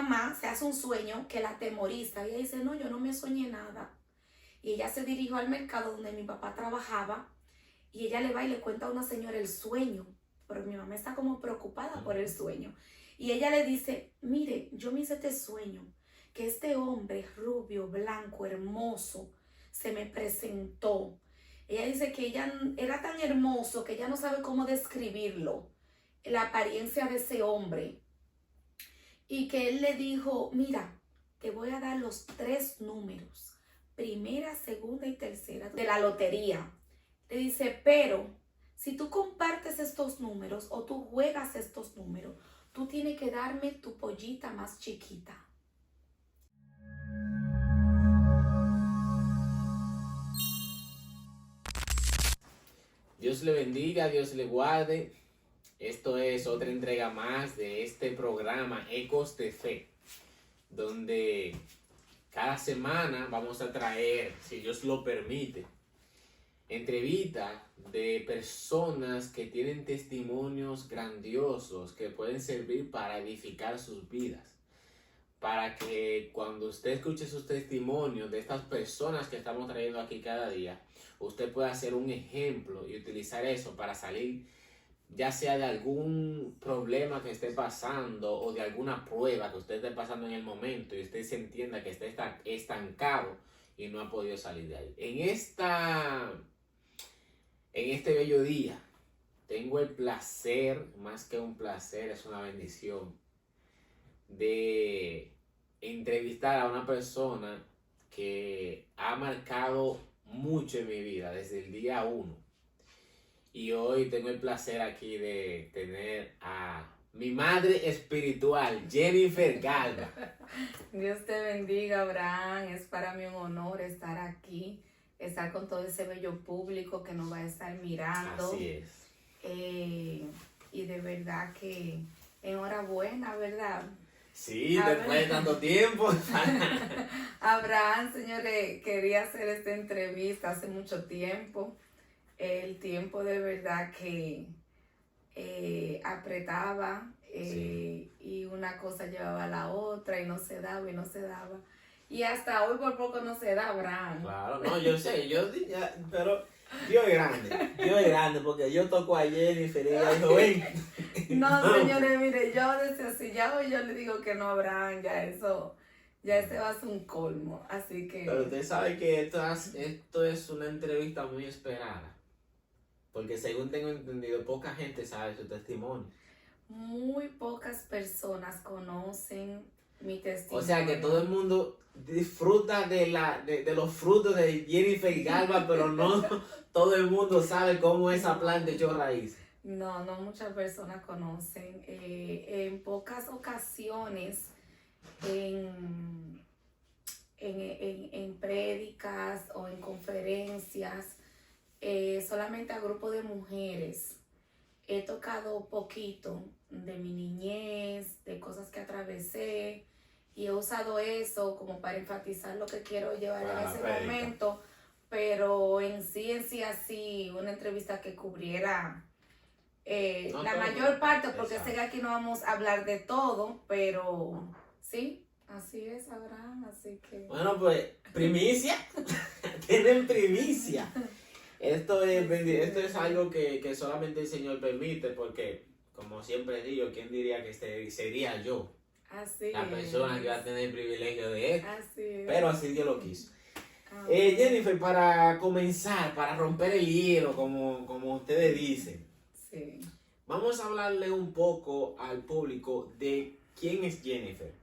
mamá se hace un sueño que la atemoriza. Ella dice, no, yo no me soñé nada. Y ella se dirigió al mercado donde mi papá trabajaba y ella le va y le cuenta a una señora el sueño. Pero mi mamá está como preocupada por el sueño. Y ella le dice, mire, yo me hice este sueño, que este hombre rubio, blanco, hermoso, se me presentó. Ella dice que ella era tan hermoso que ella no sabe cómo describirlo, la apariencia de ese hombre. Y que él le dijo, mira, te voy a dar los 3 números, primera, segunda y tercera de la lotería. Le dice, pero si tú compartes estos números o tú juegas estos números, tú tienes que darme tu pollita más chiquita. Dios le bendiga, Dios le guarde. Esto es otra entrega más de este programa Ecos de Fe, donde cada semana vamos a traer, si Dios lo permite, entrevistas de personas que tienen testimonios grandiosos que pueden servir para edificar sus vidas. Para que cuando usted escuche sus testimonios de estas personas que estamos trayendo aquí cada día, usted pueda ser un ejemplo y utilizar eso para salir, ya sea de algún problema que esté pasando o de alguna prueba que usted esté pasando en el momento y usted se entienda que está estancado y no ha podido salir de ahí. En este bello día, tengo el placer, más que un placer, es una bendición, de entrevistar a una persona que ha marcado mucho en mi vida desde el día 1. Y hoy tengo el placer aquí de tener a mi madre espiritual, Jennifer Galva. Dios te bendiga, Abraham. Es para mí un honor estar aquí, estar con todo ese bello público que nos va a estar mirando. Así es. Y de verdad que enhorabuena, ¿verdad? Sí, después de tanto tiempo. Abraham, señores, quería hacer esta entrevista hace mucho tiempo. El tiempo de verdad que apretaba Sí. y una cosa llevaba a la otra y no se daba y no se daba. Y hasta hoy por poco no se da, Abraham. Claro, no, yo sé, pero Dios es grande, porque yo toco a Jennifer y ella dijo, ven. No, señores, mire, yo desde así, ya hoy yo le digo que no, Abraham, ya ese va a ser un colmo, así que... Pero usted sabe que esto es una entrevista muy esperada, porque según tengo entendido, poca gente sabe su testimonio. Muy pocas personas conocen mi testimonio. O sea que todo el mundo disfruta de los frutos de Jennifer Galva, pero no todo el mundo sabe cómo esa planta echó raíces. No muchas personas conocen. En pocas ocasiones, en prédicas o en conferencias, solamente a grupo de mujeres he tocado poquito de mi niñez, de cosas que atravesé, y he usado eso como para enfatizar lo que quiero llevar en ese momento, pero en sí así, una entrevista que cubriera la mayor parte, porque sé que aquí no vamos a hablar de todo, pero sí, así es, Abraham, así que... Bueno, pues, primicia, tienen primicia. Esto es algo que solamente el Señor permite, porque, como siempre digo, ¿quién diría que sería yo Así la persona que va a tener el privilegio de esto? Así es. Pero así Dios lo quiso. Jennifer, para comenzar, para romper el hielo, como ustedes dicen, Sí. vamos a hablarle un poco al público de quién es Jennifer,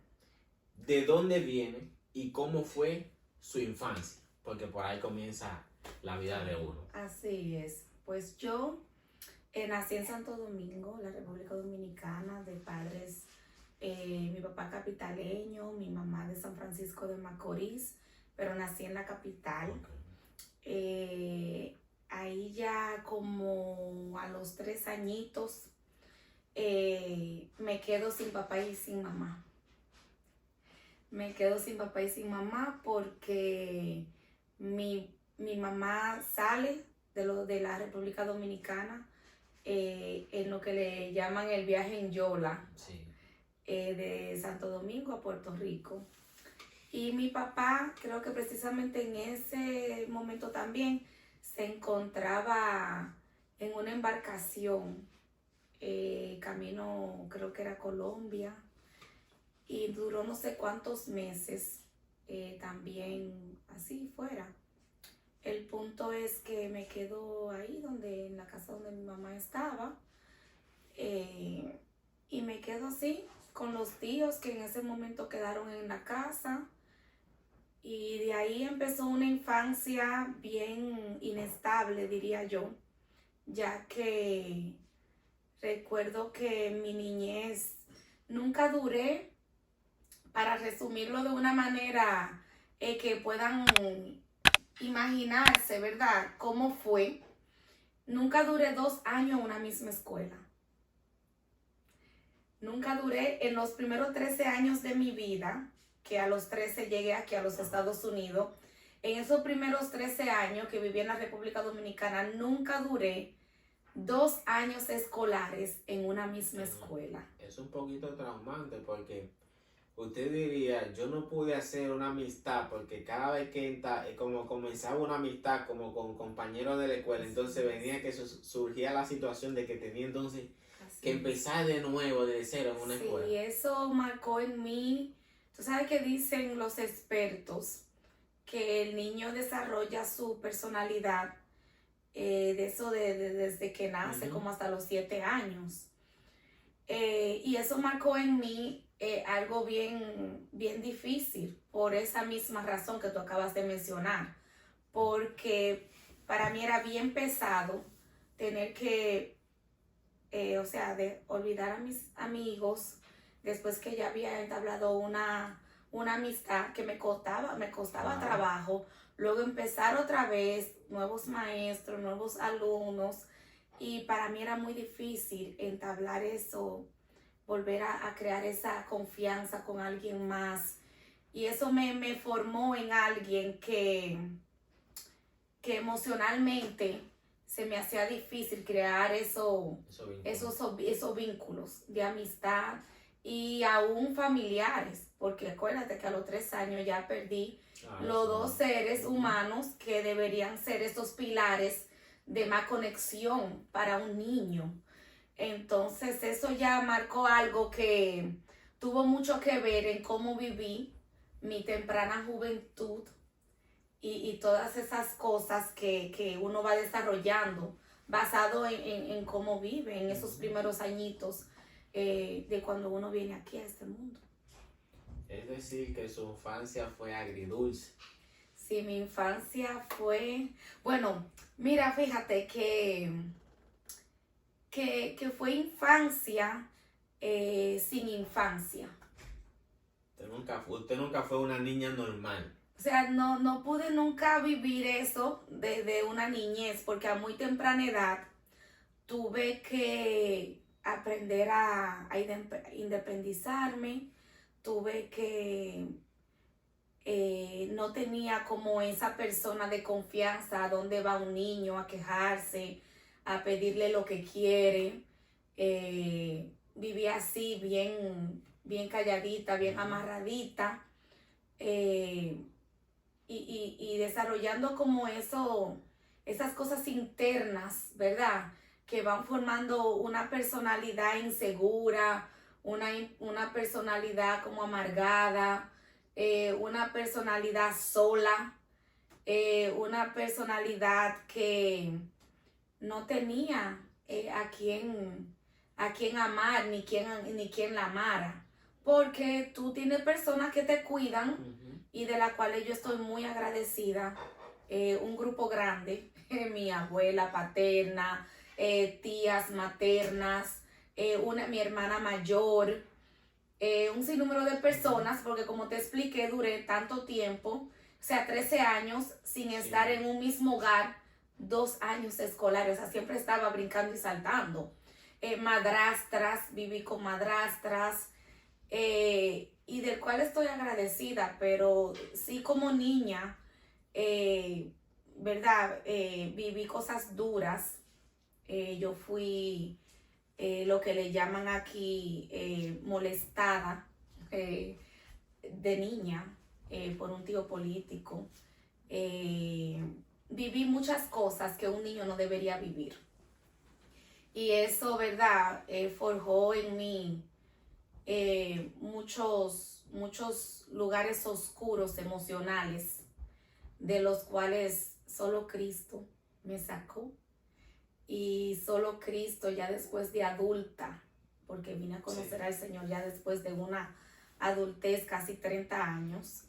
de dónde viene y cómo fue su infancia, porque por ahí comienza la vida de uno. Así es. Pues yo nací en Santo Domingo, la República Dominicana, de padres, mi papá capitaleño, mi mamá de San Francisco de Macorís, pero nací en la capital. Ahí ya como a los 3 añitos me quedo sin papá y sin mamá. Me quedo sin papá y sin mamá porque mi mamá sale de la República Dominicana en lo que le llaman el viaje en Yola. Sí. de Santo Domingo a Puerto Rico. Y mi papá, creo que precisamente en ese momento también, se encontraba en una embarcación, camino, creo que era Colombia, y duró no sé cuántos meses también así fuera. El punto es que me quedo ahí, en la casa donde mi mamá estaba, y me quedo así, con los tíos que en ese momento quedaron en la casa. Y de ahí empezó una infancia bien inestable, diría yo, ya que recuerdo que mi niñez nunca duré, para resumirlo de una manera que puedan imaginarse, ¿verdad?, cómo fue. Nunca duré 2 años en una misma escuela. Nunca duré en los primeros 13 años de mi vida, que a los 13 llegué aquí a los Estados Unidos. En esos primeros 13 años que viví en la República Dominicana, nunca duré 2 años escolares en una misma escuela. Es un poquito traumante porque usted diría, yo no pude hacer una amistad porque cada vez que como comenzaba una amistad como con compañeros de la escuela, entonces venía que surgía la situación de que tenía entonces que empezar de nuevo, de cero en una escuela. Sí, eso marcó en mí. Tú sabes que dicen los expertos que el niño desarrolla su personalidad desde que nace, como hasta los 7 años. Y eso marcó en mí algo bien, bien difícil, por esa misma razón que tú acabas de mencionar, porque para mí era bien pesado tener que, de olvidar a mis amigos después que ya había entablado una amistad que me costaba trabajo, luego empezar otra vez, nuevos maestros, nuevos alumnos, y para mí era muy difícil entablar eso, volver a crear esa confianza con alguien más, y eso me formó en alguien que emocionalmente se me hacía difícil crear esos vínculos de amistad y aún familiares, porque acuérdate que a los 3 años ya perdí los 2 seres humanos que deberían ser estos pilares de más conexión para un niño. Entonces eso ya marcó algo que tuvo mucho que ver en cómo viví mi temprana juventud y todas esas cosas que uno va desarrollando basado en cómo vive en esos primeros añitos de cuando uno viene aquí a este mundo. Es decir, que su infancia fue agridulce. Sí, mi infancia fue... Bueno, mira, fíjate que fue infancia sin infancia. Usted nunca fue una niña normal. O sea, no pude nunca vivir eso desde una niñez, porque a muy temprana edad tuve que aprender a independizarme, tuve que... no tenía como esa persona de confianza a dónde va un niño a quejarse, a pedirle lo que quiere. Vivía así, bien, bien calladita, bien amarradita. Y desarrollando como esas cosas internas, ¿verdad?, que van formando una personalidad insegura, una personalidad como amargada, una personalidad sola, una personalidad que no tenía a quien amar, ni quien la amara, porque tú tienes personas que te cuidan y de las cuales yo estoy muy agradecida, un grupo grande, mi abuela paterna, tías maternas, mi hermana mayor, un sinnúmero de personas, porque como te expliqué, duré tanto tiempo, o sea, 13 años sin estar en un mismo hogar, 2 años escolares, o sea, siempre estaba brincando y saltando. Madrastras, viví con madrastras, y del cual estoy agradecida, pero sí como niña, ¿verdad? Viví cosas duras. Yo fui lo que le llaman aquí molestada de niña por un tío político. Viví muchas cosas que un niño no debería vivir. Y eso, ¿verdad? Forjó en mí muchos lugares oscuros emocionales, de los cuales solo Cristo me sacó. Y solo Cristo ya después de adulta, porque vine a conocer al Señor ya después de una adultez, casi 30 años.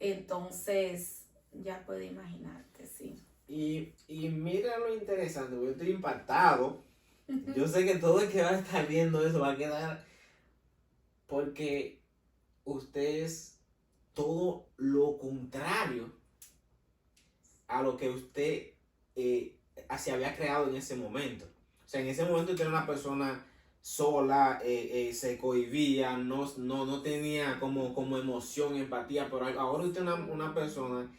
Entonces, ya puedes imaginarte, sí. Y mira lo interesante, yo estoy impactado. Yo sé que todo el que va a estar viendo eso va a quedar, porque usted es todo lo contrario a lo que usted se había creado en ese momento. O sea, en ese momento usted era una persona sola, se cohibía, no tenía como emoción, empatía, pero ahora usted es una persona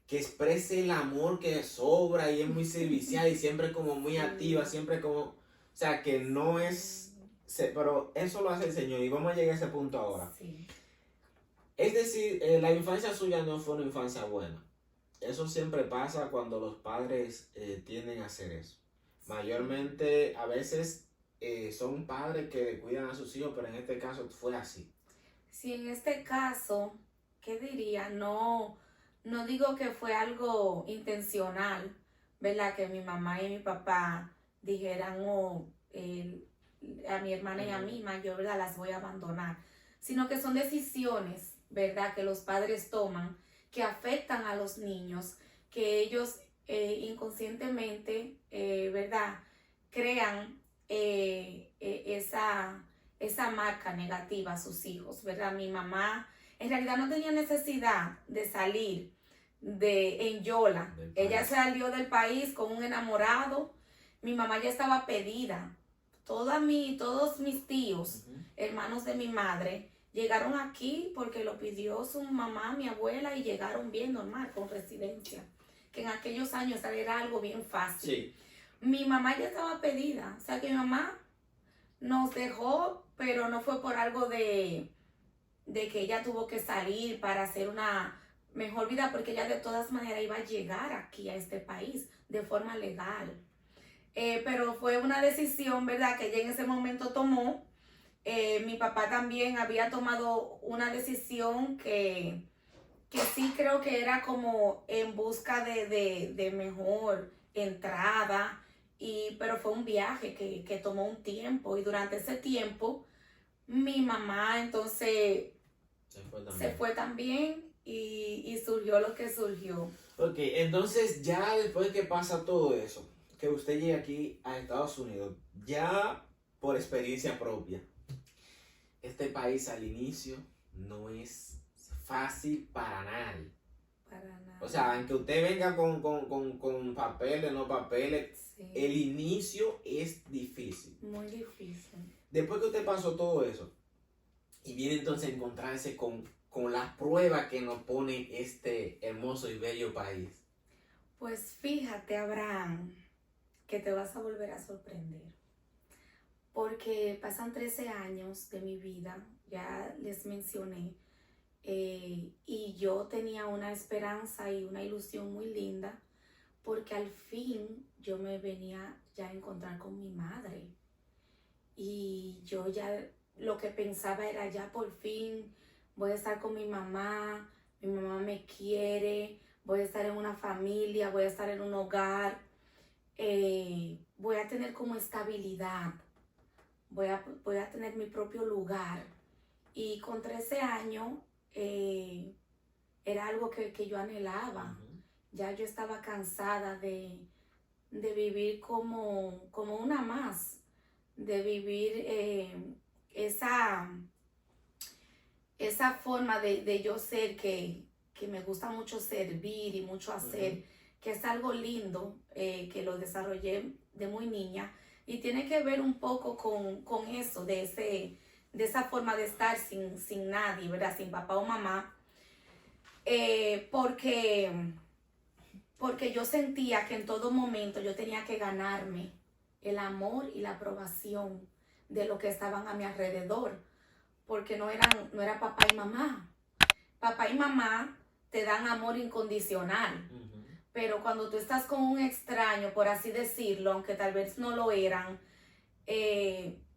que exprese el amor que sobra y es muy servicial y siempre como muy activa, siempre como, o sea, que no es, pero eso lo hace el Señor y vamos a llegar a ese punto ahora. Sí. Es decir, la infancia suya no fue una infancia buena. Eso siempre pasa cuando los padres tienden a hacer eso. Mayormente, a veces son padres que cuidan a sus hijos, pero en este caso fue así. Sí, en este caso, ¿qué diría? No digo que fue algo intencional, ¿verdad? Que mi mamá y mi papá dijeran, oh, a mi hermana y a mí, yo, ¿verdad? Las voy a abandonar. Sino que son decisiones, ¿verdad? Que los padres toman, que afectan a los niños, que ellos inconscientemente, ¿verdad? Crean esa marca negativa a sus hijos, ¿verdad? Mi mamá en realidad no tenía necesidad de salir en Yola. Ella salió del país con un enamorado. Mi mamá ya estaba pedida. Todos mis tíos, hermanos de mi madre, llegaron aquí porque lo pidió su mamá, mi abuela, y llegaron bien normal, con residencia. Que en aquellos años era algo bien fácil. Sí. Mi mamá ya estaba pedida. O sea que mi mamá nos dejó, pero no fue por algo de que ella tuvo que salir para hacer una mejor vida, porque ella de todas maneras iba a llegar aquí a este país de forma legal. Pero fue una decisión, ¿verdad?, que ella en ese momento tomó. Mi papá también había tomado una decisión que sí creo que era como en busca de mejor entrada, pero fue un viaje que tomó un tiempo, y durante ese tiempo mi mamá entonces se fue también y surgió lo que surgió. Ok, entonces ya después que pasa todo eso, que usted llega aquí a Estados Unidos, ya por experiencia propia, este país al inicio no es fácil para nadie. Para nada. O sea, aunque usted venga con papeles, no papeles, Sí. El inicio es difícil. Muy difícil. Después que usted pasó todo eso, y viene entonces a encontrarse con las pruebas que nos pone este hermoso y bello país. Pues fíjate, Abraham, que te vas a volver a sorprender. Porque pasan 13 años de mi vida, ya les mencioné, y yo tenía una esperanza y una ilusión muy linda, porque al fin yo me venía ya a encontrar con mi madre. Y yo ya lo que pensaba era, ya por fin voy a estar con mi mamá me quiere, voy a estar en una familia, voy a estar en un hogar, voy a tener como estabilidad, voy a tener mi propio lugar. Y con 13 años era algo que yo anhelaba. Ya yo estaba cansada de vivir como una más, de vivir esa forma de yo ser, que me gusta mucho servir y mucho hacer, que es algo lindo, que lo desarrollé de muy niña, y tiene que ver un poco con eso, de esa forma de estar sin nadie, ¿verdad? Sin papá o mamá, porque yo sentía que en todo momento yo tenía que ganarme el amor y la aprobación de lo que estaban a mi alrededor, porque no era papá y mamá. Papá y mamá te dan amor incondicional, pero cuando tú estás con un extraño, por así decirlo, aunque tal vez no lo eran,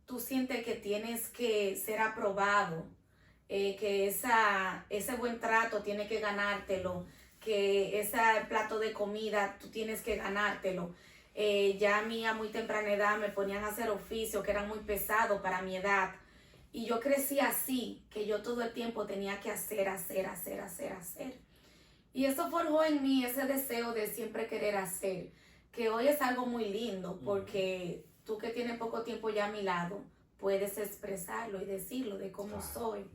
tú sientes que tienes que ser aprobado, que ese buen trato tiene que ganártelo, que ese plato de comida tú tienes que ganártelo. Ya a mí a muy temprana edad me ponían a hacer oficios que eran muy pesados para mi edad. Y yo crecí así, que yo todo el tiempo tenía que hacer. Y eso forjó en mí ese deseo de siempre querer hacer, que hoy es algo muy lindo, porque tú que tienes poco tiempo ya a mi lado, puedes expresarlo y decirlo de cómo soy.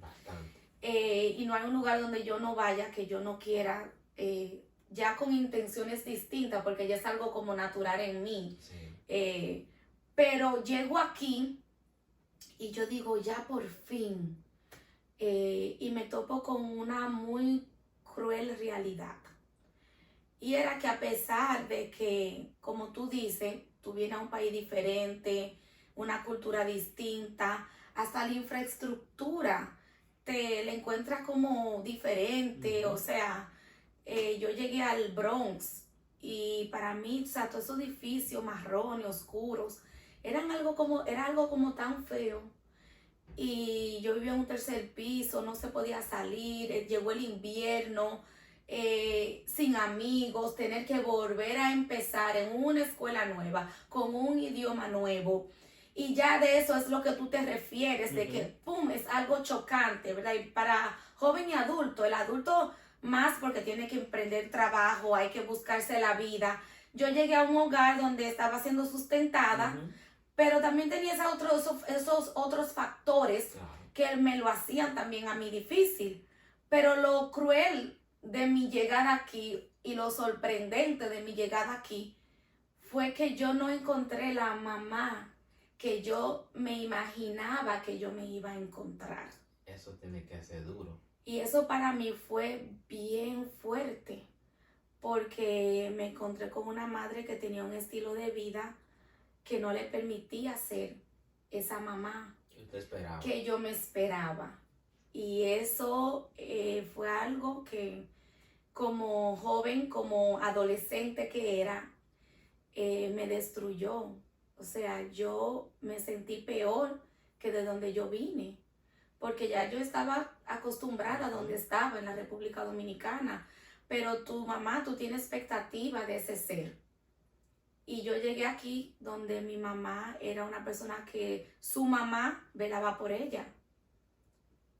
Y no hay un lugar donde yo no vaya que yo no quiera, ya con intenciones distintas, porque ya es algo como natural en mí. Sí. Pero llego aquí y yo digo, ya por fin, y me topo con una muy cruel realidad. Y era que a pesar de que, como tú dices, tú vienes a un país diferente, una cultura distinta, hasta la infraestructura te la encuentras como diferente. O sea, yo llegué al Bronx y para mí, o sea, todos esos edificios marrones, oscuros, era algo como tan feo. Y yo vivía en un tercer piso, no se podía salir, llegó el invierno, sin amigos, tener que volver a empezar en una escuela nueva, con un idioma nuevo. Y ya de eso es lo que tú te refieres, de que, pum, es algo chocante, ¿verdad? Y para joven y adulto, el adulto más porque tiene que emprender trabajo, hay que buscarse la vida. Yo llegué a un hogar donde estaba siendo sustentada, pero también tenía esos otros factores que me lo hacían también a mí difícil. Pero lo cruel de mi llegada aquí y lo sorprendente de mi llegada aquí fue que yo no encontré la mamá que yo me imaginaba que yo me iba a encontrar. Eso tiene que ser duro. Y eso para mí fue bien fuerte, porque me encontré con una madre que tenía un estilo de vida que no le permitía ser esa mamá que yo me esperaba. Y eso fue algo que como joven, como adolescente que era, me destruyó. O sea, yo me sentí peor que de donde yo vine, porque ya yo estaba acostumbrada a donde estaba, en la República Dominicana, pero tu mamá, tú tienes expectativa de ese ser. Y yo llegué aquí donde mi mamá era una persona que su mamá velaba por ella,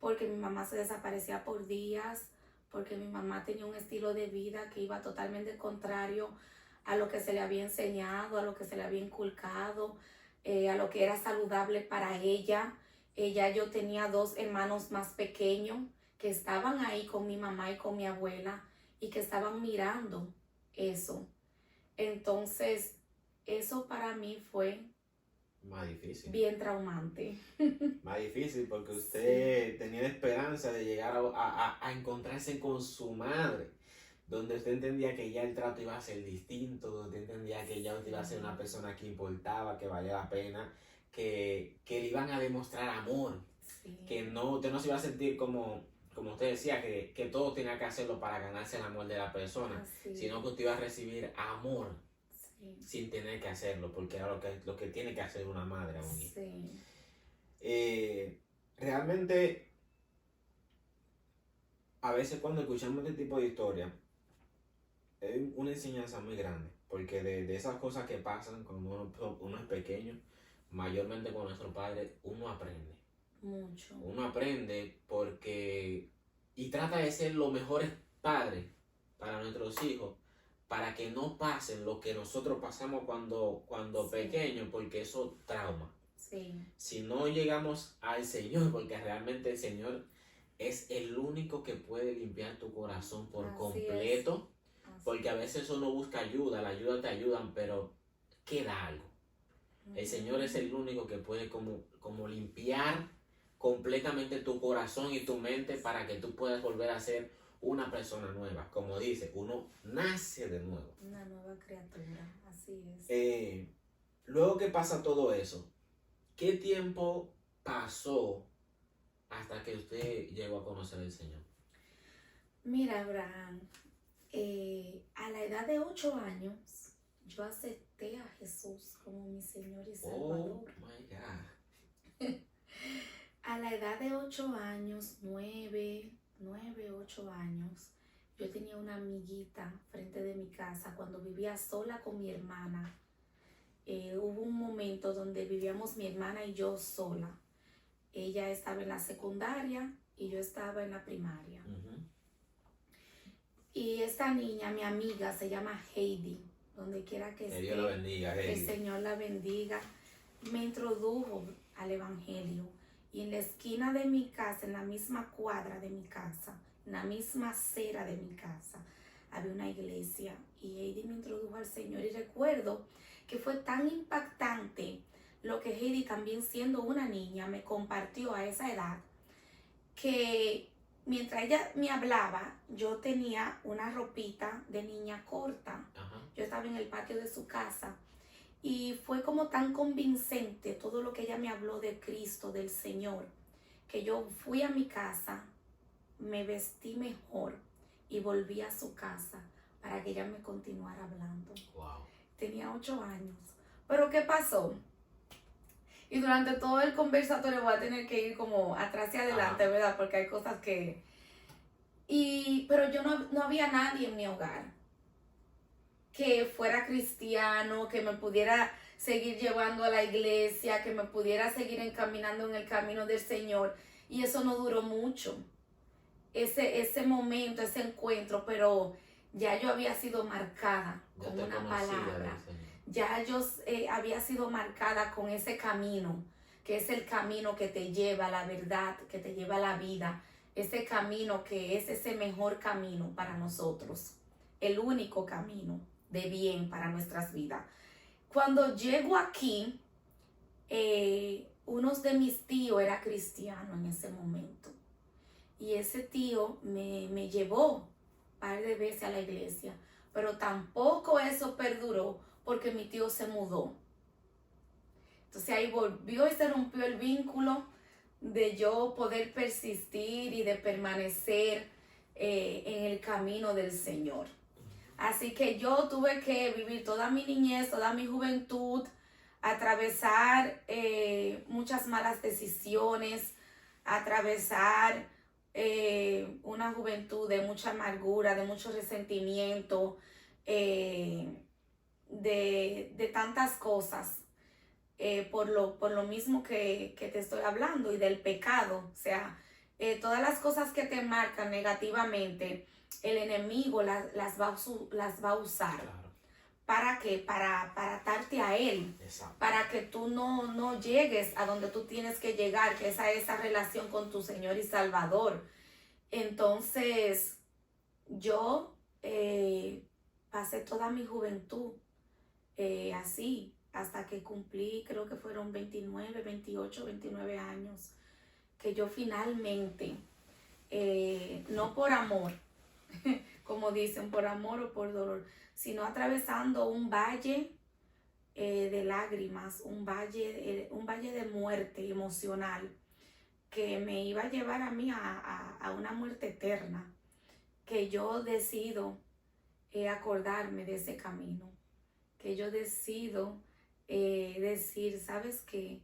porque mi mamá se desaparecía por días, porque mi mamá tenía un estilo de vida que iba totalmente contrario a lo que se le había enseñado, a lo que se le había inculcado, a lo que era saludable para ella. Yo tenía 2 hermanos más pequeños que estaban ahí con mi mamá y con mi abuela y que estaban mirando eso. Entonces, eso para mí fue más difícil. Bien traumante. Más difícil porque usted tenía la esperanza de llegar a encontrarse con su madre, donde usted entendía que ya el trato iba a ser distinto, donde entendía que ya usted iba a ser una persona que importaba, que valía la pena, que le iban a demostrar amor, que no, usted no se iba a sentir como usted decía, que todo tenía que hacerlo para ganarse el amor de la persona, sino que usted iba a recibir amor sin tener que hacerlo, porque era lo que tiene que hacer una madre a un hijo. Realmente, a veces cuando escuchamos este tipo de historia, es una enseñanza muy grande, porque de esas cosas que pasan cuando uno es pequeño, mayormente con nuestro padre, uno aprende. Mucho. Uno aprende y trata de ser los mejores padres para nuestros hijos, para que no pasen lo que nosotros pasamos cuando pequeños, porque eso trauma. Si no llegamos al Señor, porque realmente el Señor es el único que puede limpiar tu corazón por completo, porque a veces uno busca ayuda, la ayuda te ayudan, pero queda algo. El Señor es el único que puede como limpiar completamente tu corazón y tu mente para que tú puedas volver a ser una persona nueva. Como dice, uno nace de nuevo. Una nueva criatura, así es. Luego que pasa todo eso, ¿qué tiempo pasó hasta que usted llegó a conocer al Señor? Mira, Abraham, a la edad de 8 años, yo acepté a Jesús como mi Señor y Salvador. Oh my God. A la edad de 8 años, 9, 8 años, yo tenía una amiguita frente de mi casa cuando vivía sola con mi hermana. Hubo un momento donde vivíamos mi hermana y yo sola. Ella estaba en la secundaria y yo estaba en la primaria. Ujú. Y esta niña, mi amiga, se llama Heidi, donde quiera que Que esté. Dios la bendiga, Que el Heidi. Señor la bendiga. Me introdujo al Evangelio. Y en la esquina de mi casa, en la misma cuadra de mi casa, en la misma acera de mi casa, había una iglesia. Y Heidi me introdujo al Señor. Y recuerdo que fue tan impactante lo que Heidi, también siendo una niña, me compartió a esa edad, que mientras ella me hablaba, yo tenía una ropita de niña corta. Ajá. Yo estaba en el patio de su casa y fue como tan convincente todo lo que ella me habló de Cristo, del Señor, que yo fui a mi casa, me vestí mejor y volví a su casa para que ella me continuara hablando. Wow. Tenía 8 años. Pero ¿qué pasó? Y durante todo el conversatorio voy a tener que ir como atrás y adelante, Ajá. ¿verdad? Porque hay cosas que... Pero yo no había nadie en mi hogar que fuera cristiano, que me pudiera seguir llevando a la iglesia, que me pudiera seguir encaminando en el camino del Señor. Y eso no duró mucho, ese momento, ese encuentro, pero ya yo había sido marcada Ya con te una conocía palabra. del Señor. Ya yo había sido marcada con ese camino, que es el camino que te lleva a la verdad, que te lleva a la vida. Ese camino que es ese mejor camino para nosotros. El único camino de bien para nuestras vidas. Cuando llego aquí, uno de mis tíos era cristiano en ese momento. Y ese tío me llevó un par de veces a la iglesia. Pero tampoco eso perduró porque mi tío se mudó. Entonces ahí volvió y se rompió el vínculo de yo poder persistir y de permanecer en el camino del Señor. Así que yo tuve que vivir toda mi niñez, toda mi juventud, atravesar muchas malas decisiones, atravesar una juventud de mucha amargura, de mucho resentimiento, de tantas cosas, por lo mismo que te estoy hablando, y del pecado. O sea, todas las cosas que te marcan negativamente, el enemigo las va a usar. Claro. ¿Para qué? Para atarte a él. Exacto. Para que tú no llegues a donde tú tienes que llegar, que es a esa relación con tu Señor y Salvador. Entonces, yo pasé toda mi juventud así, hasta que cumplí, creo que fueron 29, 28, 29 años, que yo finalmente, no por amor, como dicen, por amor o por dolor, sino atravesando un valle de lágrimas, un valle de muerte emocional que me iba a llevar a mí a una muerte eterna, que yo decido acordarme de ese camino, que yo decido decir, ¿sabes qué?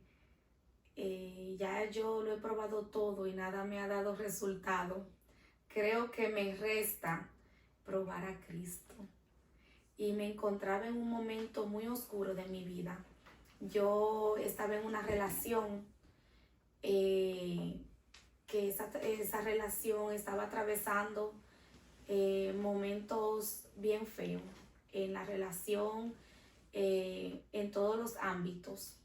Ya yo lo he probado todo y nada me ha dado resultado. Creo que me resta probar a Cristo. Y me encontraba en un momento muy oscuro de mi vida. Yo estaba en una relación que esa relación estaba atravesando momentos bien feos en la relación, en todos los ámbitos.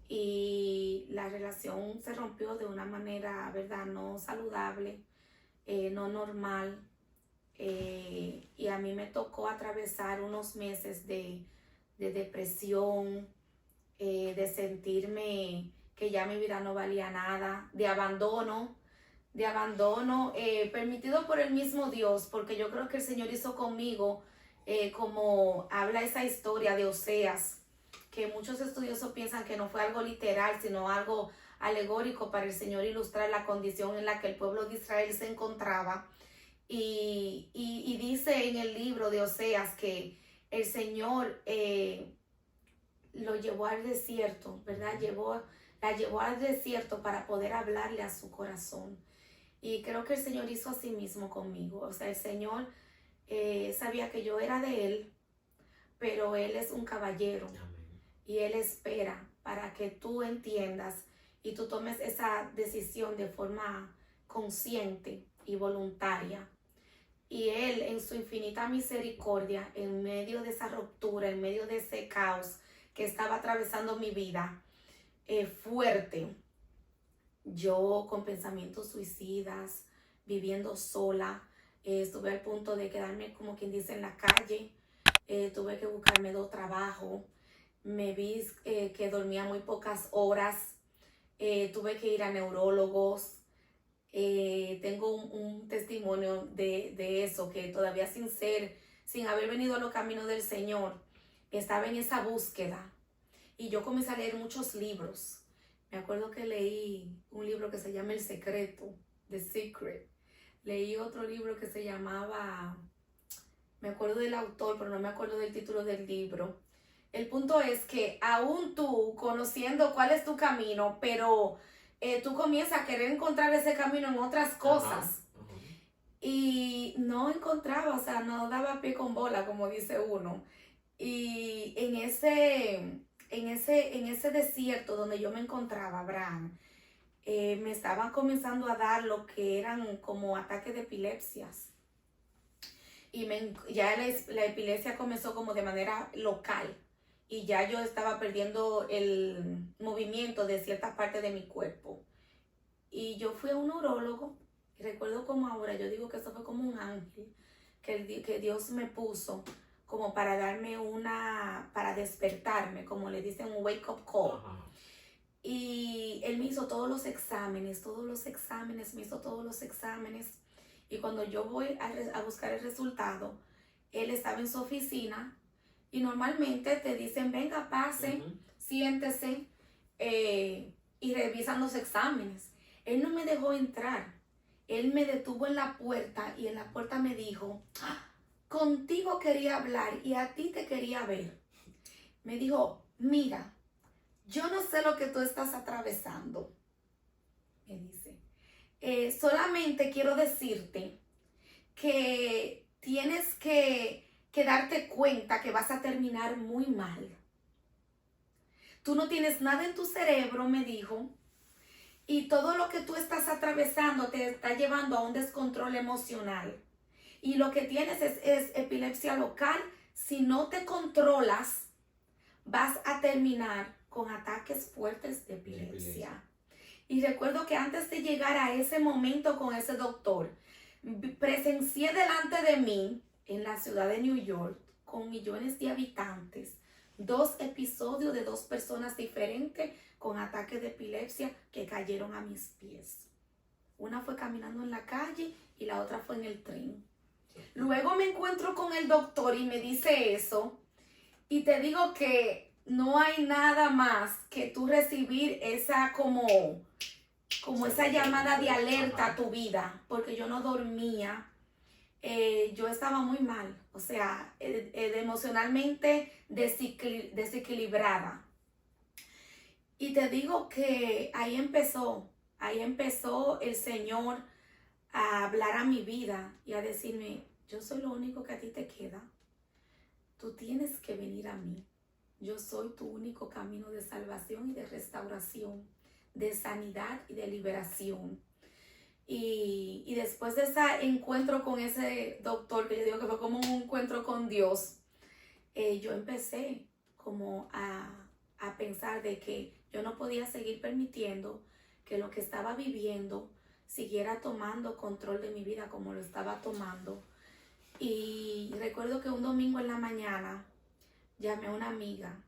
Y la relación se rompió de una manera, ¿verdad?, no saludable, no normal. Y a mí me tocó atravesar unos meses de depresión, de sentirme que ya mi vida no valía nada, de abandono, permitido por el mismo Dios, porque yo creo que el Señor hizo conmigo, como habla esa historia de Oseas, que muchos estudiosos piensan que no fue algo literal, sino algo alegórico para el Señor ilustrar la condición en la que el pueblo de Israel se encontraba. Y dice en el libro de Oseas que el Señor lo llevó al desierto, ¿verdad? La llevó al desierto para poder hablarle a su corazón. Y creo que el Señor hizo así mismo conmigo. O sea, el Señor sabía que yo era de Él, pero Él es un caballero. Amén. Y Él espera para que tú entiendas y tú tomes esa decisión de forma consciente y voluntaria. Y Él, en su infinita misericordia, en medio de esa ruptura, en medio de ese caos que estaba atravesando mi vida, fuerte, yo con pensamientos suicidas, viviendo sola, estuve al punto de quedarme, como quien dice, en la calle. Tuve que buscarme 2 trabajos. Me vi que dormía muy pocas horas. Tuve que ir a neurólogos. Tengo un testimonio de eso, que todavía sin haber venido a los caminos del Señor, estaba en esa búsqueda. Y yo comencé a leer muchos libros. Me acuerdo que leí un libro que se llama El Secreto, The Secret. Leí otro libro que se llamaba, me acuerdo del autor, pero no me acuerdo del título del libro. El punto es que aún tú, conociendo cuál es tu camino, pero tú comienzas a querer encontrar ese camino en otras cosas. Y no encontraba, o sea, no daba pie con bola, como dice uno. Y en ese desierto donde yo me encontraba, Abraham, me estaban comenzando a dar lo que eran como ataques de epilepsias. Y ya la epilepsia comenzó como de manera local. Y ya yo estaba perdiendo el movimiento de ciertas partes de mi cuerpo. Y yo fui a un neurólogo. Y recuerdo como ahora, yo digo que eso fue como un ángel que Dios me puso como para darme para despertarme, como le dicen, un wake up call. Ajá. Y él me hizo todos los exámenes, me hizo todos los exámenes. Y cuando yo voy a buscar el resultado, él estaba en su oficina y normalmente te dicen, venga, pase, siéntese y revisan los exámenes. Él no me dejó entrar. Él me detuvo en la puerta y en la puerta me dijo, contigo quería hablar y a ti te quería ver. Me dijo, mira, yo no sé lo que tú estás atravesando. Me dice, solamente quiero decirte que tienes que darte cuenta que vas a terminar muy mal. Tú no tienes nada en tu cerebro, me dijo, y todo lo que tú estás atravesando te está llevando a un descontrol emocional. Y lo que tienes es epilepsia local. Si no te controlas, vas a terminar con ataques fuertes de epilepsia. Y recuerdo que antes de llegar a ese momento con ese doctor, presencié delante de mí, en la ciudad de New York, con millones de habitantes, 2 episodios de 2 personas diferentes con ataques de epilepsia que cayeron a mis pies. Una fue caminando en la calle y la otra fue en el tren. Luego me encuentro con el doctor y me dice eso. Y te digo que no hay nada más que tú recibir esa como esa llamada de alerta a tu vida, porque yo no dormía. Yo estaba muy mal, o sea, emocionalmente desequilibrada. Y te digo que ahí empezó el Señor a hablar a mi vida y a decirme, yo soy lo único que a ti te queda. Tú tienes que venir a mí. Yo soy tu único camino de salvación y de restauración, de sanidad y de liberación. Y después de ese encuentro con ese doctor, que yo digo que fue como un encuentro con Dios, yo empecé como a pensar de que yo no podía seguir permitiendo que lo que estaba viviendo siguiera tomando control de mi vida como lo estaba tomando. Y recuerdo que un domingo en la mañana llamé a una amiga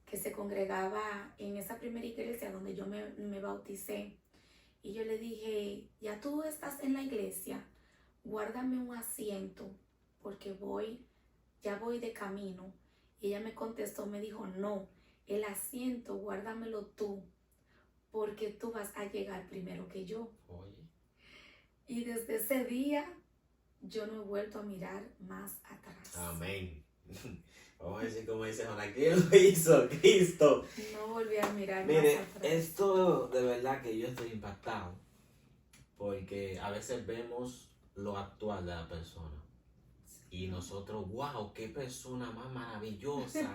que se congregaba en esa primera iglesia donde yo me bauticé. Y yo le dije, ya tú estás en la iglesia, guárdame un asiento porque ya voy de camino. Y ella me contestó, me dijo, no, el asiento guárdamelo tú, porque tú vas a llegar primero que yo. Oye. Y desde ese día yo no he vuelto a mirar más atrás. Amén. Vamos a decir como dice Juana, ¿qué lo hizo Cristo? No volví a mirar Mire, más atrás. esto de verdad que yo estoy impactado, porque a veces vemos lo actual de la persona y nosotros, wow, qué persona más maravillosa,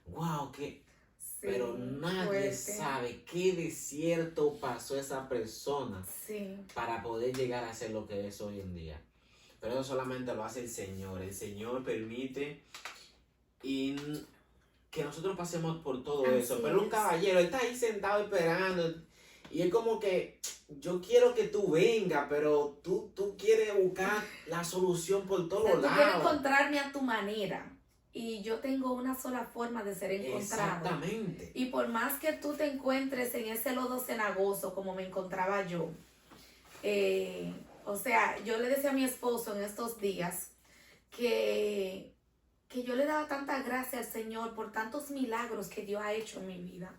wow, qué... Sí, Pero nadie fuerte. sabe qué desierto pasó esa persona Sí, para poder llegar a ser lo que es hoy en día. Pero eso solamente lo hace el Señor. El Señor permite y que nosotros pasemos por todo Así eso. Pero un es. caballero está ahí sentado esperando. Y es como que yo quiero que tú vengas, pero tú quieres buscar la solución por o todos sea, tú quieres lados. encontrarme a tu manera. Y yo tengo una sola forma de ser encontrado. Exactamente. Y por más que tú te encuentres en ese lodo cenagoso como me encontraba yo, o sea, yo le decía a mi esposo en estos días que yo le daba tanta gracia al Señor por tantos milagros que Dios ha hecho en mi vida.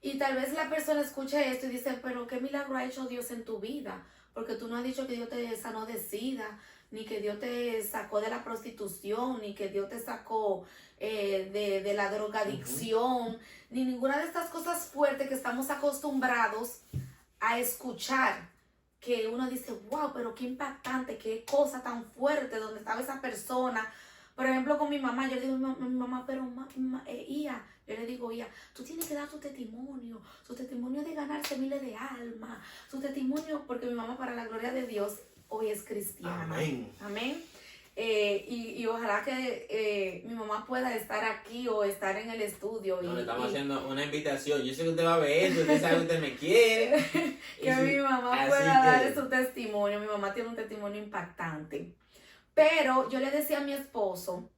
Y tal vez la persona escuche esto y dice, pero ¿qué milagro ha hecho Dios en tu vida? Porque tú no has dicho que Dios te sanó de SIDA, ni que Dios te sacó de la prostitución, ni que Dios te sacó de la drogadicción, ni ninguna de estas cosas fuertes que estamos acostumbrados a escuchar. Que uno dice, wow, pero qué impactante, qué cosa tan fuerte, donde estaba esa persona. Por ejemplo, con mi mamá, yo le digo a mi mamá, pero Ia, yo le digo, Ia, tú tienes que dar tu testimonio de ganarse miles de almas, tu testimonio, porque mi mamá, para la gloria de Dios, hoy es cristiana. Amén. Amén. Y ojalá que mi mamá pueda estar aquí o estar en el estudio. No, le estamos y haciendo una invitación. Yo sé que usted va a ver esto, usted sabe que usted me quiere. que mi mamá Así pueda que- dar su testimonio. Mi mamá tiene un testimonio impactante. Pero yo le decía a mi esposo,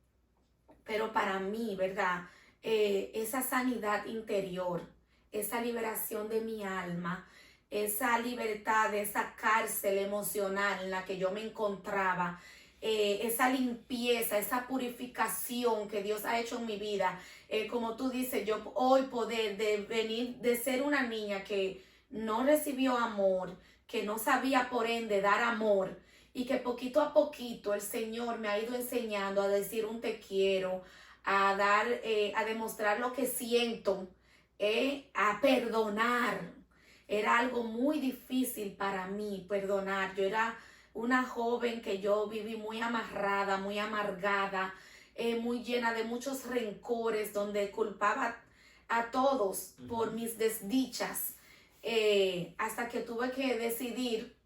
pero para mí, ¿verdad? Esa sanidad interior, esa liberación de mi alma, esa libertad de esa cárcel emocional en la que yo me encontraba, esa limpieza, esa purificación que Dios ha hecho en mi vida, como tú dices, yo hoy poder de venir, de ser una niña que no recibió amor, que no sabía por ende dar amor, y que poquito a poquito el Señor me ha ido enseñando a decir un te quiero, a dar, a demostrar lo que siento, a perdonar. Era algo muy difícil para mí perdonar. Yo era una joven que yo viví muy amarrada, muy amargada, muy llena de muchos rencores, donde culpaba a todos por mis desdichas, hasta que tuve que decidir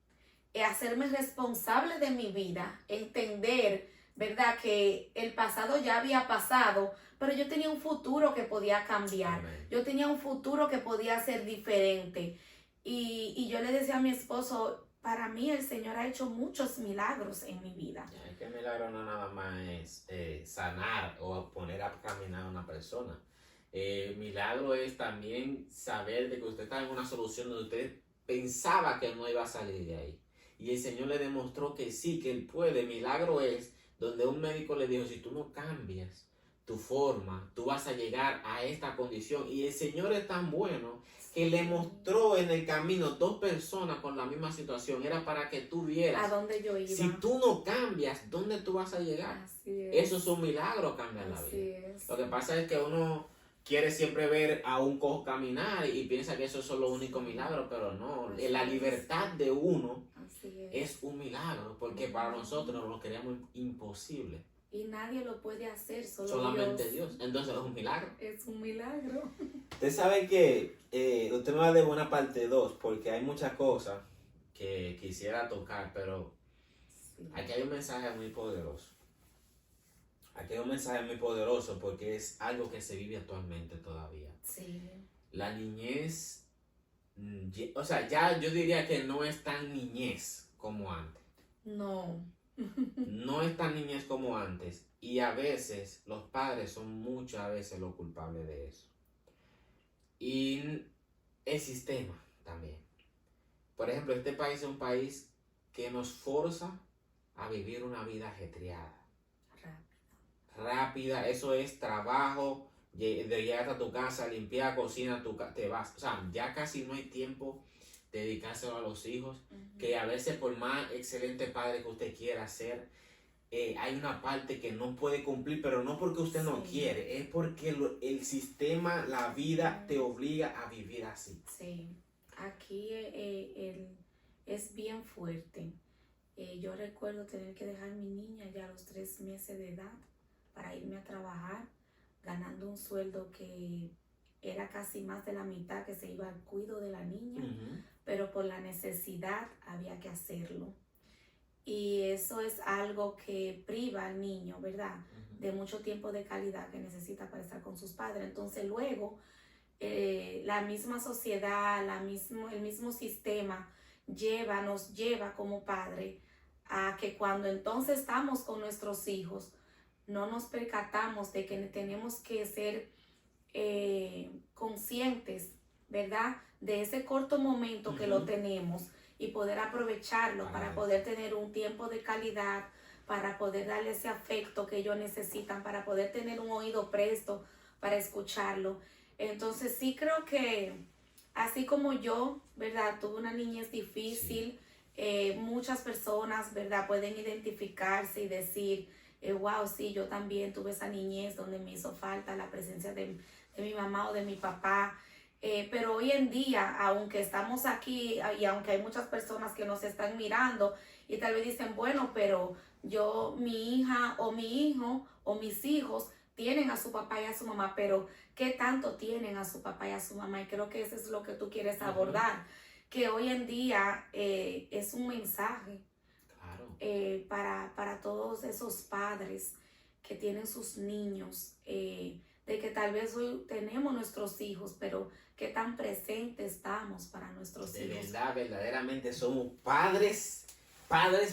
hacerme responsable de mi vida, entender, ¿verdad? Que el pasado ya había pasado, pero yo tenía un futuro que podía cambiar. Amén. Yo tenía un futuro que podía ser diferente. Y yo le decía a mi esposo, para mí el Señor ha hecho muchos milagros en mi vida. Es que el milagro no nada más es sanar o poner a caminar a una persona. Milagro es también saber de que usted está en una solución donde usted pensaba que no iba a salir de ahí. Y el Señor le demostró que sí, que Él puede. Milagro es donde un médico le dijo, si tú no cambias tu forma, tú vas a llegar a esta condición. Y el Señor es tan bueno que le mostró en el camino dos personas con la misma situación. Era para que tú ¿A vieras. dónde yo iba? Si tú no cambias, ¿dónde tú vas a llegar? Así es. Eso es un milagro, cambiar la Así vida. es. Lo que pasa es que uno quiere siempre ver a un cojo caminar y piensa que eso es lo único milagro, pero no. La libertad de uno Así es. es un milagro, porque para nosotros nos lo queríamos imposible. Y nadie lo puede hacer, Solamente Dios. Entonces es un milagro. Es un milagro. Usted sabe que usted me va a dar una parte 2, porque hay muchas cosas que quisiera tocar, pero Sí. aquí hay un mensaje muy poderoso. Aquí hay un mensaje muy poderoso porque es algo que se vive actualmente todavía. Sí. La niñez, o sea, ya yo diría que no es tan niñez como antes. No. No es tan niñez como antes. Y a veces los padres son muchas veces los culpables de eso. Y el sistema también. Por ejemplo, este país es un país que nos forza a vivir una vida ajetreada. rápida, eso es trabajo, de llegar a tu casa, limpiar, cocina, te vas. O sea, ya casi no hay tiempo de dedicárselo a los hijos, que a veces por más excelente padre que usted quiera ser, hay una parte que no puede cumplir, pero no porque usted no quiere, es porque el sistema, la vida te obliga a vivir así. Sí, aquí es bien fuerte. Yo recuerdo tener que dejar a mi niña ya a los 3 meses de edad para irme a trabajar, ganando un sueldo que era casi más de la mitad que se iba al cuidado de la niña, pero por la necesidad había que hacerlo. Y eso es algo que priva al niño, ¿verdad? De mucho tiempo de calidad que necesita para estar con sus padres. Entonces luego la misma sociedad, el mismo sistema nos lleva como padre a que cuando entonces estamos con nuestros hijos, no nos percatamos de que tenemos que ser conscientes, ¿verdad? De ese corto momento que lo tenemos y poder aprovecharlo para poder tener un tiempo de calidad, para poder darle ese afecto que ellos necesitan, para poder tener un oído presto para escucharlo. Entonces sí creo que así como yo, ¿verdad? Tuve una niñez difícil, muchas personas, ¿verdad? Pueden identificarse y decir, wow, sí, yo también tuve esa niñez donde me hizo falta la presencia de mi mamá o de mi papá. Pero hoy en día, aunque estamos aquí y aunque hay muchas personas que nos están mirando y tal vez dicen, bueno, pero mi hija o mi hijo o mis hijos tienen a su papá y a su mamá, pero ¿qué tanto tienen a su papá y a su mamá? Y creo que eso es lo que tú quieres abordar, que hoy en día es un mensaje para todos esos padres que tienen sus niños, de que tal vez hoy tenemos nuestros hijos, pero qué tan presentes estamos para nuestros hijos. De verdad, verdaderamente somos padres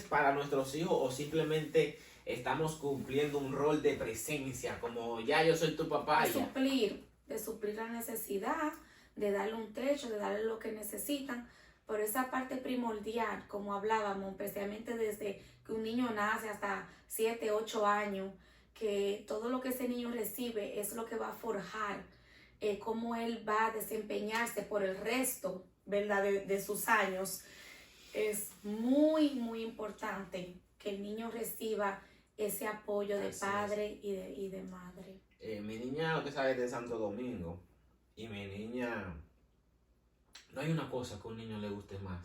para nuestros hijos, o simplemente estamos cumpliendo un rol de presencia, como ya yo soy tu papá. De suplir la necesidad, de darle un techo, de darle lo que necesitan, pero esa parte primordial, como hablábamos, especialmente desde que un niño nace hasta 7, 8 años, que todo lo que ese niño recibe es lo que va a forjar cómo él va a desempeñarse por el resto, ¿verdad? De sus años. Es muy, muy importante que el niño reciba ese apoyo de padre y de madre. Mi niña, usted sabe, es de Santo Domingo, y mi niña, no hay una cosa que a un niño le guste más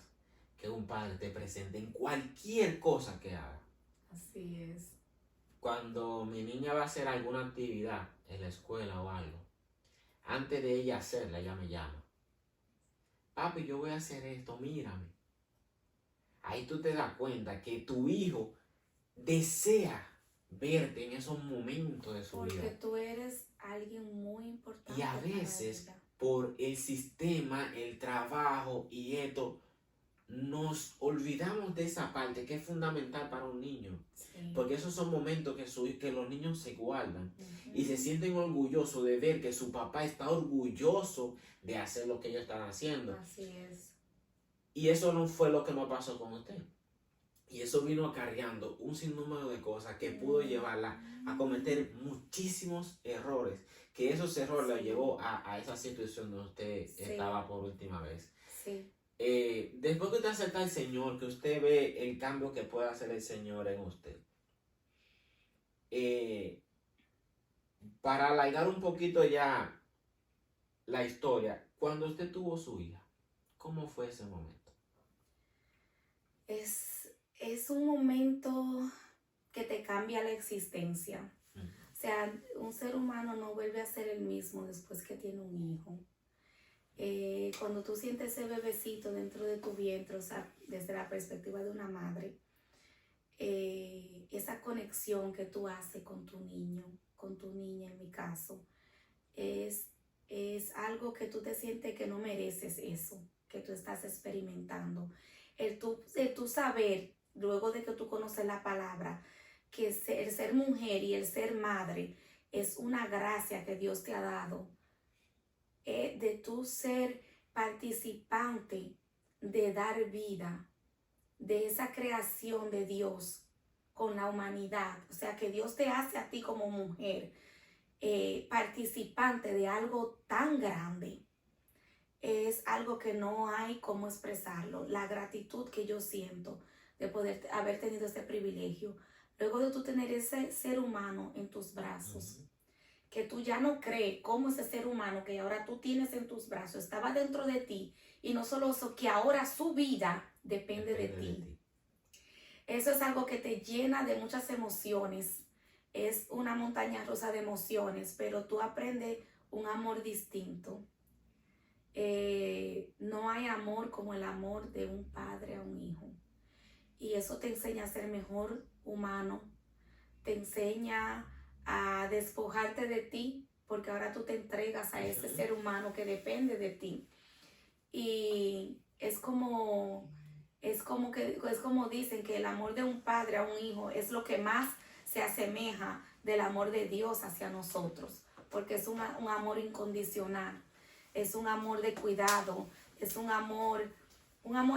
que un padre esté presente en cualquier cosa que haga. Así es. Cuando mi niña va a hacer alguna actividad en la escuela o algo, antes de ella hacerla, ella me llama. Papi, yo voy a hacer esto, mírame. Ahí tú te das cuenta que tu hijo desea verte en esos momentos de su vida. Porque tú eres alguien muy importante. Y a veces, por el sistema, el trabajo y esto, nos olvidamos de esa parte que es fundamental para un niño. Porque esos son momentos que los niños se guardan y se sienten orgullosos de ver que su papá está orgulloso de hacer lo que ellos están haciendo. Así es. Y eso no fue lo que nos pasó con usted. Y eso vino acarreando un sinnúmero de cosas que pudo llevarla a cometer muchísimos errores. Que esos errores la llevó a esa situación donde usted estaba por última vez. Sí. Después que usted acepta al Señor, que usted ve el cambio que puede hacer el Señor en usted. Para alargar un poquito ya la historia, cuando usted tuvo su hija, ¿cómo fue ese momento? Es un momento que te cambia la existencia. O sea, un ser humano no vuelve a ser el mismo después que tiene un hijo. Cuando tú sientes ese bebecito dentro de tu vientre, o sea, desde la perspectiva de una madre, esa conexión que tú haces con tu niño, con tu niña en mi caso, es algo que tú te sientes que no mereces eso, que tú estás experimentando. El tú saber, luego de que tú conoces la palabra, que el ser mujer y el ser madre es una gracia que Dios te ha dado, de tú ser participante de dar vida, de esa creación de Dios, con la humanidad. O sea, que Dios te hace a ti como mujer participante de algo tan grande. Es algo que no hay cómo expresarlo. La gratitud que yo siento de poder haber tenido este privilegio. Luego de tú tener ese ser humano en tus brazos, que tú ya no crees cómo ese ser humano que ahora tú tienes en tus brazos estaba dentro de ti, y no solo eso, que ahora su vida depende de ti. Eso es algo que te llena de muchas emociones. Es una montaña rusa de emociones, pero tú aprendes un amor distinto. No hay amor como el amor de un padre a un hijo. Y eso te enseña a ser mejor humano, te enseña a despojarte de ti, porque ahora tú te entregas a ese ser humano que depende de ti. Y es como dicen que el amor de un padre a un hijo es lo que más se asemeja del amor de Dios hacia nosotros, porque es un amor incondicional, es un amor de cuidado, es un amor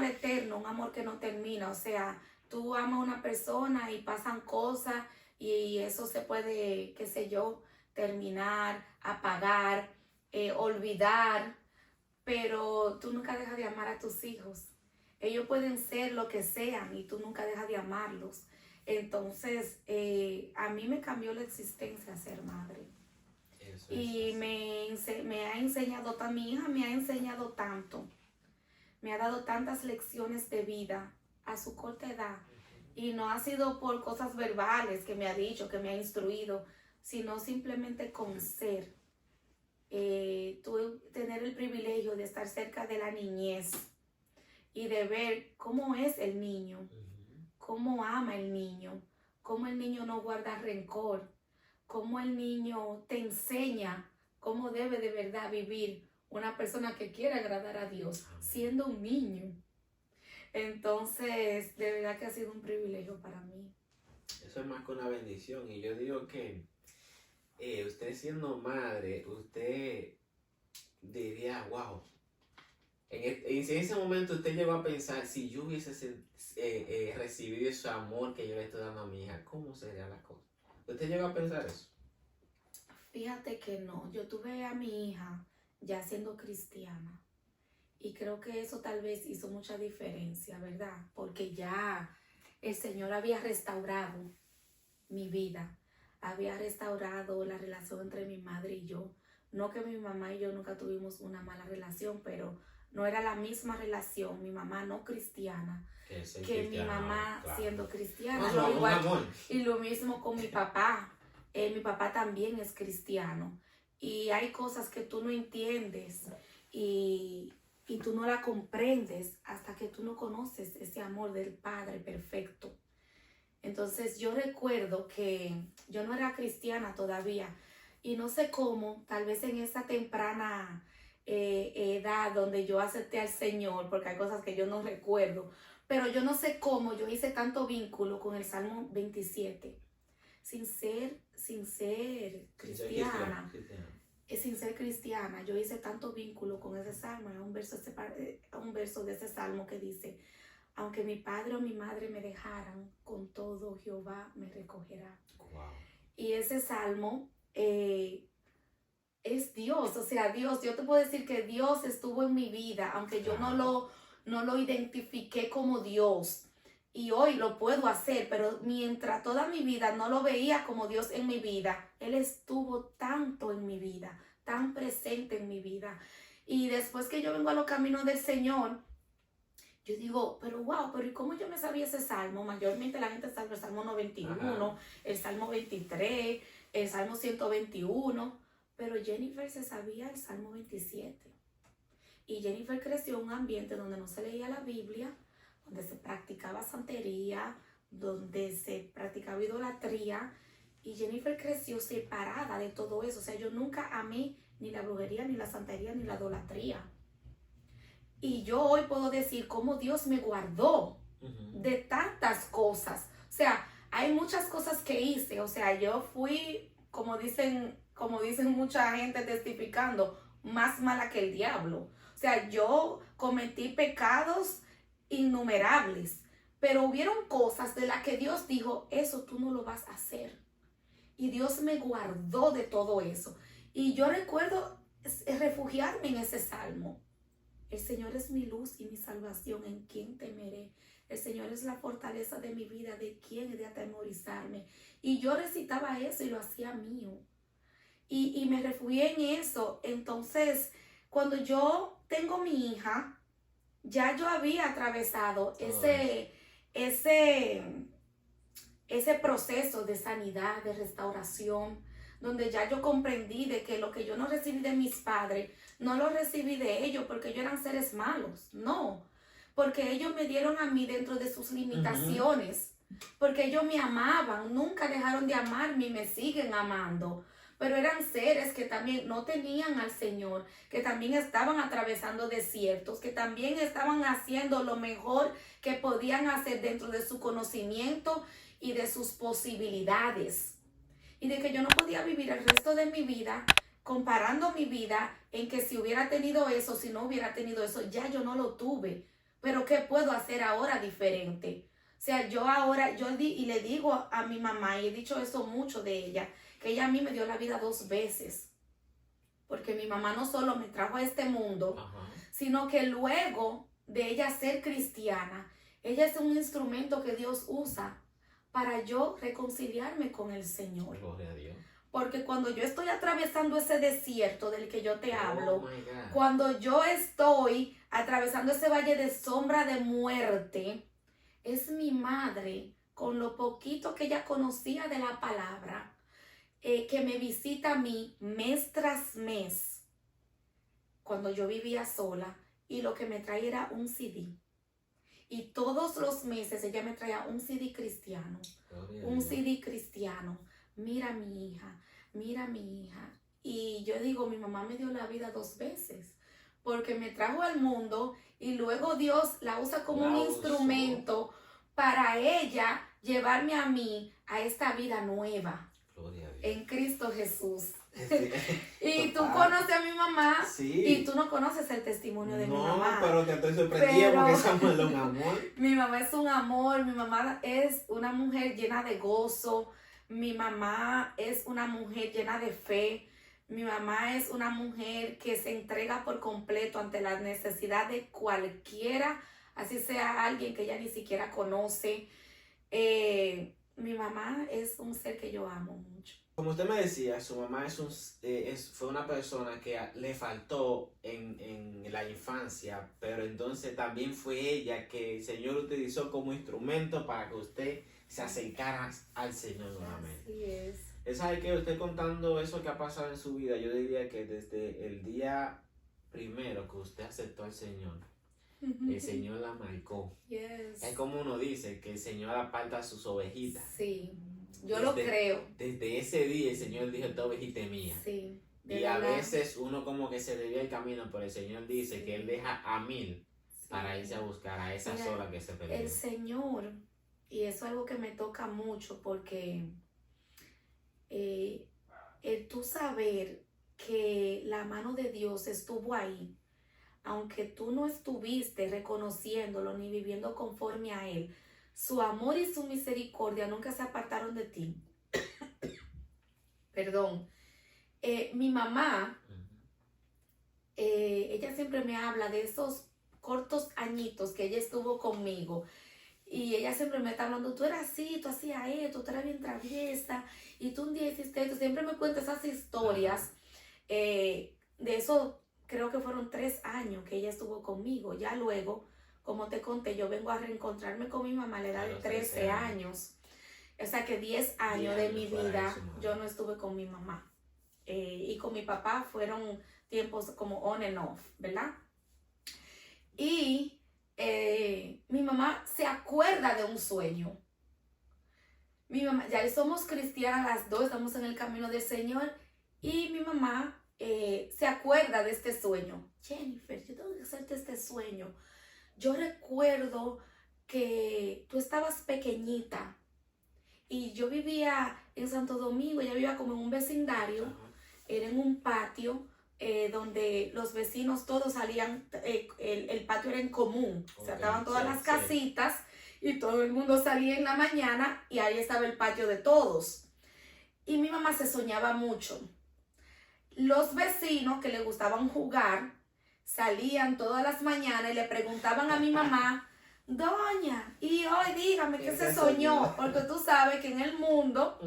eterno, un amor que no termina. O sea, tú amas a una persona y pasan cosas y eso se puede, qué sé yo, terminar, apagar, olvidar, pero tú nunca dejas de amar a tus hijos. Ellos pueden ser lo que sean y tú nunca dejas de amarlos. Entonces, a mí me cambió la existencia ser madre. Y me ha enseñado, mi hija me ha enseñado tanto. Me ha dado tantas lecciones de vida a su corta edad. Y no ha sido por cosas verbales que me ha dicho, que me ha instruido, sino simplemente con ser. Tener el privilegio de estar cerca de la niñez y de ver cómo es el niño, cómo ama el niño, cómo el niño no guarda rencor, cómo el niño te enseña cómo debe de verdad vivir una persona que quiere agradar a Dios siendo un niño. Entonces, de verdad que ha sido un privilegio para mí. Eso es más que una bendición. Y yo digo que usted siendo madre, usted diría, wow. En ese momento usted llegó a pensar, si yo hubiese recibido ese amor que yo le estoy dando a mi hija, ¿cómo sería la cosa? ¿Usted llegó a pensar eso? Fíjate que no. Yo tuve a mi hija ya siendo cristiana. Y creo que eso tal vez hizo mucha diferencia, ¿verdad? Porque ya el Señor había restaurado mi vida, había restaurado la relación entre mi madre y yo. No que mi mamá y yo nunca tuvimos una mala relación, pero no era la misma relación, mi mamá no cristiana, que mi mamá siendo cristiana. Y lo mismo con mi papá. Mi papá también es cristiano. Y hay cosas que tú no entiendes y tú no la comprendes hasta que tú no conoces ese amor del Padre perfecto. Entonces yo recuerdo que yo no era cristiana todavía y no sé cómo, tal vez en esa temprana edad donde yo acepté al Señor, porque hay cosas que yo no recuerdo, pero yo no sé cómo yo hice tanto vínculo con el Salmo 27, sin ser cristiana. Sin ser cristiana, yo hice tanto vínculo con ese salmo. Hay un verso de ese salmo que dice: aunque mi padre o mi madre me dejaran, con todo Jehová me recogerá. Wow. Y ese salmo es Dios, o sea, Dios. Yo te puedo decir que Dios estuvo en mi vida, aunque yo no lo identifiqué como Dios. Y hoy lo puedo hacer, pero mientras toda mi vida no lo veía como Dios en mi vida, Él estuvo tanto en mi vida, tan presente en mi vida. Y después que yo vengo a los caminos del Señor, yo digo, pero wow, pero ¿y cómo yo me sabía ese salmo? Mayormente la gente sabe el Salmo 91, el Salmo 23, el Salmo 121, pero Jennifer se sabía el Salmo 27. Y Jennifer creció en un ambiente donde no se leía la Biblia, donde se practicaba santería, donde se practicaba idolatría, y Jennifer creció separada de todo eso. O sea, yo nunca amé ni la brujería, ni la santería, ni la idolatría. Y yo hoy puedo decir cómo Dios me guardó de tantas cosas. O sea, hay muchas cosas que hice. O sea, yo fui, como dicen mucha gente testificando, más mala que el diablo. O sea, yo cometí pecados innumerables, pero hubieron cosas de las que Dios dijo, eso tú no lo vas a hacer. Y Dios me guardó de todo eso. Y yo recuerdo refugiarme en ese salmo. El Señor es mi luz y mi salvación, ¿en quién temeré? El Señor es la fortaleza de mi vida, ¿de quién he de atemorizarme? Y yo recitaba eso y lo hacía mío. Y me refugié en eso. Entonces, cuando yo tengo mi hija, ya yo había atravesado ese proceso de sanidad, de restauración, donde ya yo comprendí de que lo que yo no recibí de mis padres, no lo recibí de ellos porque ellos eran seres malos, no, porque ellos me dieron a mí dentro de sus limitaciones, porque ellos me amaban, nunca dejaron de amarme y me siguen amando, pero eran seres que también no tenían al Señor, que también estaban atravesando desiertos, que también estaban haciendo lo mejor que podían hacer dentro de su conocimiento y de sus posibilidades. Y de que yo no podía vivir el resto de mi vida comparando mi vida en que si hubiera tenido eso, si no hubiera tenido eso, ya yo no lo tuve. Pero ¿qué puedo hacer ahora diferente? O sea, yo ahora, y le digo a mi mamá, y he dicho eso mucho de ella, que ella a mí me dio la vida 2 veces. Porque mi mamá no solo me trajo a este mundo, sino que luego de ella ser cristiana, ella es un instrumento que Dios usa para yo reconciliarme con el Señor. Gloria a Dios. Porque cuando yo estoy atravesando ese desierto del que yo te hablo, cuando yo estoy atravesando ese valle de sombra de muerte, es mi madre, con lo poquito que ella conocía de la palabra, que me visita a mí mes tras mes, cuando yo vivía sola, y lo que me traía era un CD. Y todos los meses ella me traía un CD cristiano, un CD cristiano. Mira mi hija, mira mi hija. Y yo digo, mi mamá me dio la vida 2 veces, porque me trajo al mundo y luego Dios la usa como un instrumento para ella llevarme a mí a esta vida nueva. Gloria a Dios. En Cristo Jesús. Sí. Y tú conoces a mi mamá, sí. Y tú no conoces el testimonio de mi mamá. No, pero te estoy sorprendida porque esa mujer es un amor. Mi mamá es un amor, mi mamá es una mujer llena de gozo, mi mamá es una mujer llena de fe, mi mamá es una mujer que se entrega por completo ante la necesidad de cualquiera, así sea alguien que ella ni siquiera conoce. Mi mamá es un ser que yo amo mucho. Como usted me decía, su mamá fue una persona que le faltó en la infancia, pero entonces también fue ella que el Señor utilizó como instrumento para que usted se acercara al Señor nuevamente. Así es. ¿Sabe qué? Usted contando eso que ha pasado en su vida, yo diría que desde el día primero que usted aceptó al Señor, el Señor la marcó. Yes. Es como uno dice, que el Señor aparta a sus ovejitas. Sí. Yo lo creo. Desde ese día el Señor dijo, esta ovejita es mía. Sí. Y a veces uno como que se desvía el camino, pero el Señor dice que Él deja a 1000 para irse a buscar a esa sola que se perdió. El Señor, y eso es algo que me toca mucho porque el tú saber que la mano de Dios estuvo ahí, aunque tú no estuviste reconociéndolo ni viviendo conforme a Él, su amor y su misericordia nunca se apartaron de ti. Perdón. Mi mamá, ella siempre me habla de esos cortos añitos que ella estuvo conmigo. Y ella siempre me está hablando, tú eras así, tú hacías esto, tú eras bien traviesa, y tú un día hiciste esto. Siempre me cuenta esas historias. De eso creo que fueron 3 años que ella estuvo conmigo. Ya luego, como te conté, yo vengo a reencontrarme con mi mamá a la edad de 13 años. O sea que 10 años de mi vida yo no estuve con mi mamá. Y con mi papá fueron tiempos como on and off, ¿verdad? Y mi mamá se acuerda de un sueño. Mi mamá, ya somos cristianas las dos, estamos en el camino del Señor. Y mi mamá se acuerda de este sueño. Jennifer, yo tengo que hacerte este sueño. Yo recuerdo que tú estabas pequeñita y yo vivía en Santo Domingo, ella vivía como en un vecindario, era en un patio donde los vecinos todos salían, el patio era en común, o sea, estaban todas las casitas y todo el mundo salía en la mañana y ahí estaba el patio de todos. Y mi mamá se soñaba mucho. Los vecinos que le gustaban jugar salían todas las mañanas y le preguntaban a mi mamá, doña, y hoy dígame qué se soñó, porque tú sabes que en el mundo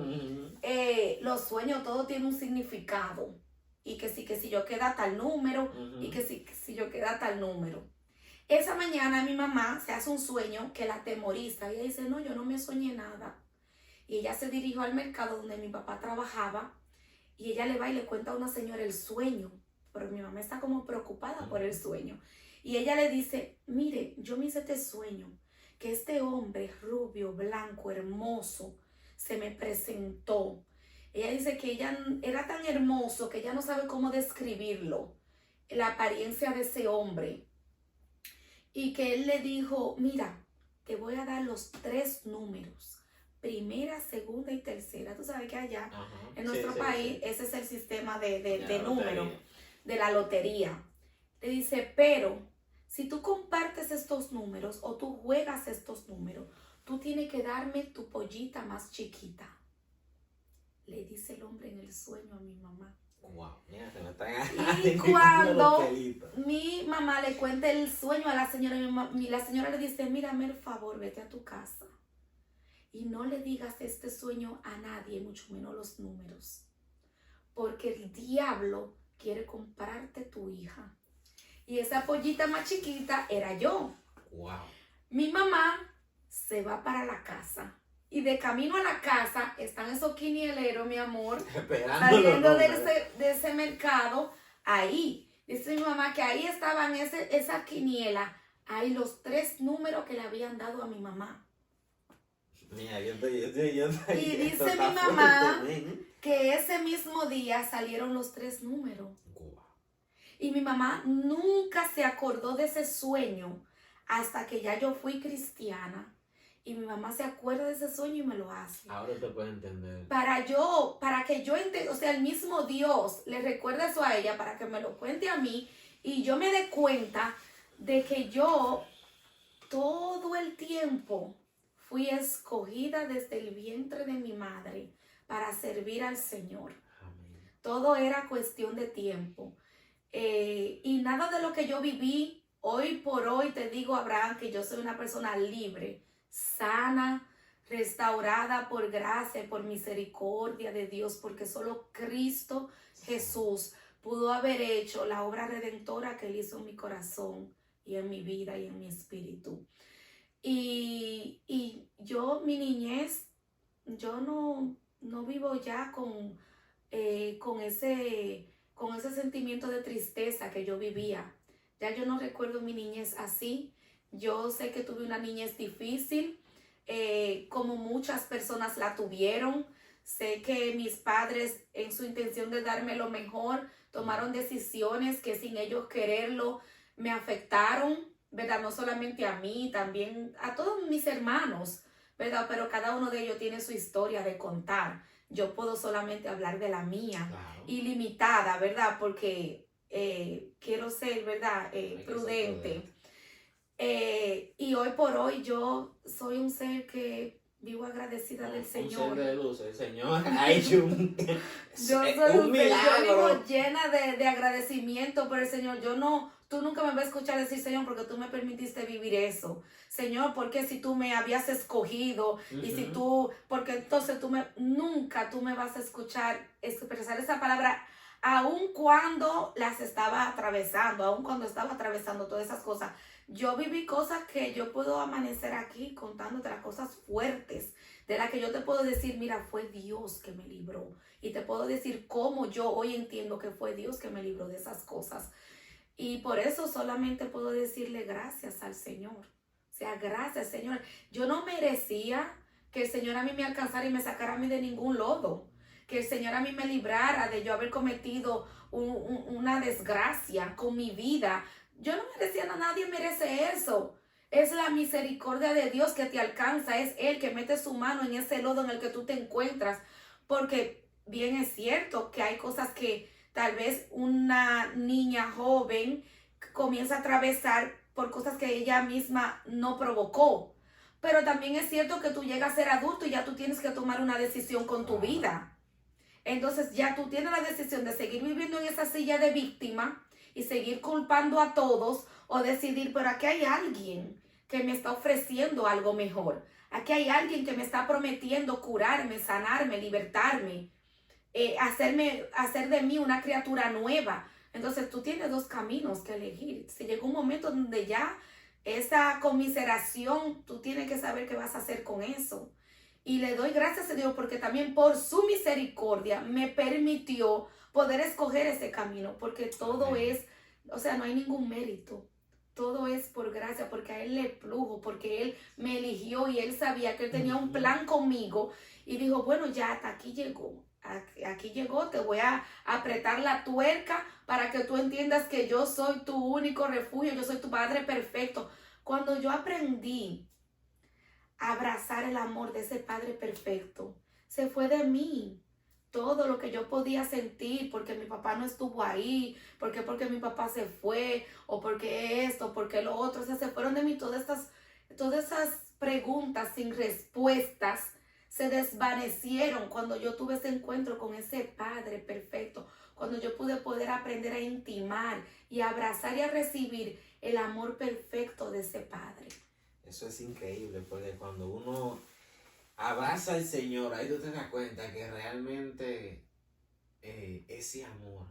los sueños todo tiene un significado, y que si yo queda tal número, y que si yo queda tal número. Esa mañana mi mamá se hace un sueño que la atemoriza, y ella dice, no, yo no me soñé nada, y ella se dirigió al mercado donde mi papá trabajaba, y ella le va y le cuenta a una señora el sueño, pero mi mamá está como preocupada por el sueño. Y ella le dice, mire, yo me hice este sueño, que este hombre rubio, blanco, hermoso, se me presentó. Ella dice que ella era tan hermoso que ella no sabe cómo describirlo, la apariencia de ese hombre. Y que él le dijo, mira, te voy a dar los 3 números. Primera, segunda y tercera. Tú sabes que allá en nuestro país ese es el sistema de número, de la lotería. Le dice, pero si tú compartes estos números o tú juegas estos números, tú tienes que darme tu pollita más chiquita. Le dice el hombre en el sueño a mi mamá. Wow, mira, se me están y cuando mi mamá le cuenta el sueño a la señora, la señora le dice, mírame el favor, vete a tu casa y no le digas este sueño a nadie, mucho menos los números, porque el diablo quiere comprarte tu hija. Y esa pollita más chiquita era yo. Wow. Mi mamá se va para la casa. Y de camino a la casa están esos quinieleros, mi amor, saliendo de ese mercado. Ahí, dice mi mamá que ahí estaban esa quiniela. Ahí los 3 números que le habían dado a mi mamá. Mira, yo y dice mi mamá que ese mismo día salieron los 3 números. Y mi mamá nunca se acordó de ese sueño hasta que ya yo fui cristiana. Y mi mamá se acuerda de ese sueño y me lo hace. Ahora te puedo entender. Para que yo entienda, o sea, el mismo Dios le recuerda eso a ella para que me lo cuente a mí y yo me dé cuenta de que yo todo el tiempo fui escogida desde el vientre de mi madre para servir al Señor. Amén. Todo era cuestión de tiempo. Y nada de lo que yo viví, hoy por hoy te digo, Abraham, que yo soy una persona libre, sana, restaurada por gracia y por misericordia de Dios, porque solo Cristo Jesús pudo haber hecho la obra redentora que Él hizo en mi corazón y en mi vida y en mi espíritu. Y yo, mi niñez, yo no vivo ya con ese sentimiento de tristeza que yo vivía. Ya yo no recuerdo mi niñez así. Yo sé que tuve una niñez difícil, como muchas personas la tuvieron. Sé que mis padres, en su intención de darme lo mejor, tomaron decisiones que sin ellos quererlo me afectaron, ¿verdad? No solamente a mí, también a todos mis hermanos, ¿verdad? Pero cada uno de ellos tiene su historia de contar. Yo puedo solamente hablar de la mía, claro, ilimitada, ¿verdad? Porque quiero ser, ¿verdad? Prudente. Y hoy por hoy yo soy un ser que vivo agradecida del Señor. Un ser de luz, el Señor ha hecho yo soy un milagro. Yo vivo llena de agradecimiento por el Señor. Tú nunca me vas a escuchar decir, Señor, porque tú me permitiste vivir eso. Señor, porque si tú me habías escogido, y si porque entonces nunca tú me vas a escuchar expresar esa palabra, aun cuando las estaba atravesando, aun cuando estaba atravesando todas esas cosas. Yo viví cosas que yo puedo amanecer aquí contándote las cosas fuertes, de las que yo te puedo decir, mira, fue Dios que me libró. Y te puedo decir cómo yo hoy entiendo que fue Dios que me libró de esas cosas. Y por eso solamente puedo decirle gracias al Señor. O sea, gracias, Señor. Yo no merecía que el Señor a mí me alcanzara y me sacara a mí de ningún lodo. Que el Señor a mí me librara de yo haber cometido una desgracia con mi vida. Yo no merecía nada, nadie merece eso. Es la misericordia de Dios que te alcanza. Es Él que mete su mano en ese lodo en el que tú te encuentras. Porque bien es cierto que hay cosas que tal vez una niña joven comienza a atravesar por cosas que ella misma no provocó. pero también es cierto que tú llegas a ser adulto y ya tú tienes que tomar una decisión con tu vida. Entonces ya tú tienes la decisión de seguir viviendo en esa silla de víctima y seguir culpando a todos, o decidir, pero aquí hay alguien que me está ofreciendo algo mejor. Aquí hay alguien que me está prometiendo curarme, sanarme, libertarme, hacer de mí una criatura nueva. Entonces tú tienes dos caminos que elegir. Si llega un momento donde ya esa conmiseración, tú tienes que saber qué vas a hacer con eso. Y le doy gracias a Dios porque también por su misericordia me permitió poder escoger ese camino, porque todo es, o sea, no hay ningún mérito. Todo es por gracia, porque a Él le plugo, porque Él me eligió y Él sabía que Él tenía un plan conmigo y dijo, bueno, ya hasta aquí llegó. Aquí llegó, te voy a apretar la tuerca para que tú entiendas que yo soy tu único refugio, yo soy tu Padre perfecto. Cuando yo aprendí a abrazar el amor de ese Padre perfecto, se fue de mí todo lo que yo podía sentir porque mi papá no estuvo ahí, porque mi papá se fue, o porque esto, porque lo otro. O sea, se fueron de mí todas esas preguntas sin respuestas, se desvanecieron cuando yo tuve ese encuentro con ese Padre perfecto, cuando yo pude poder aprender a intimar y a abrazar y a recibir el amor perfecto de ese Padre. Eso es increíble, porque cuando uno abraza al Señor, ahí tú te das cuenta que realmente ese amor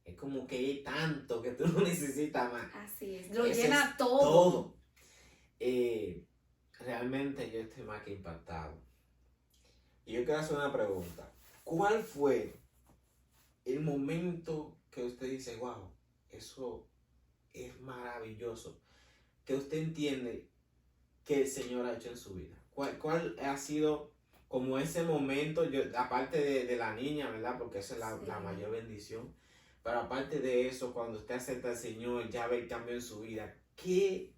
es como que hay tanto que tú no necesitas más. Así es, lo Ese llena es todo. Realmente yo estoy más que impactado. Y yo quiero hacer una pregunta. ¿Cuál fue el momento que usted dice, wow, eso es maravilloso, que usted entiende que el Señor ha hecho en su vida? ¿Cuál ha sido como ese momento, aparte de la niña, ¿verdad? Porque esa es la mayor bendición. Pero aparte de eso, cuando usted acepta al Señor, ya ve el cambio en su vida. ¿Qué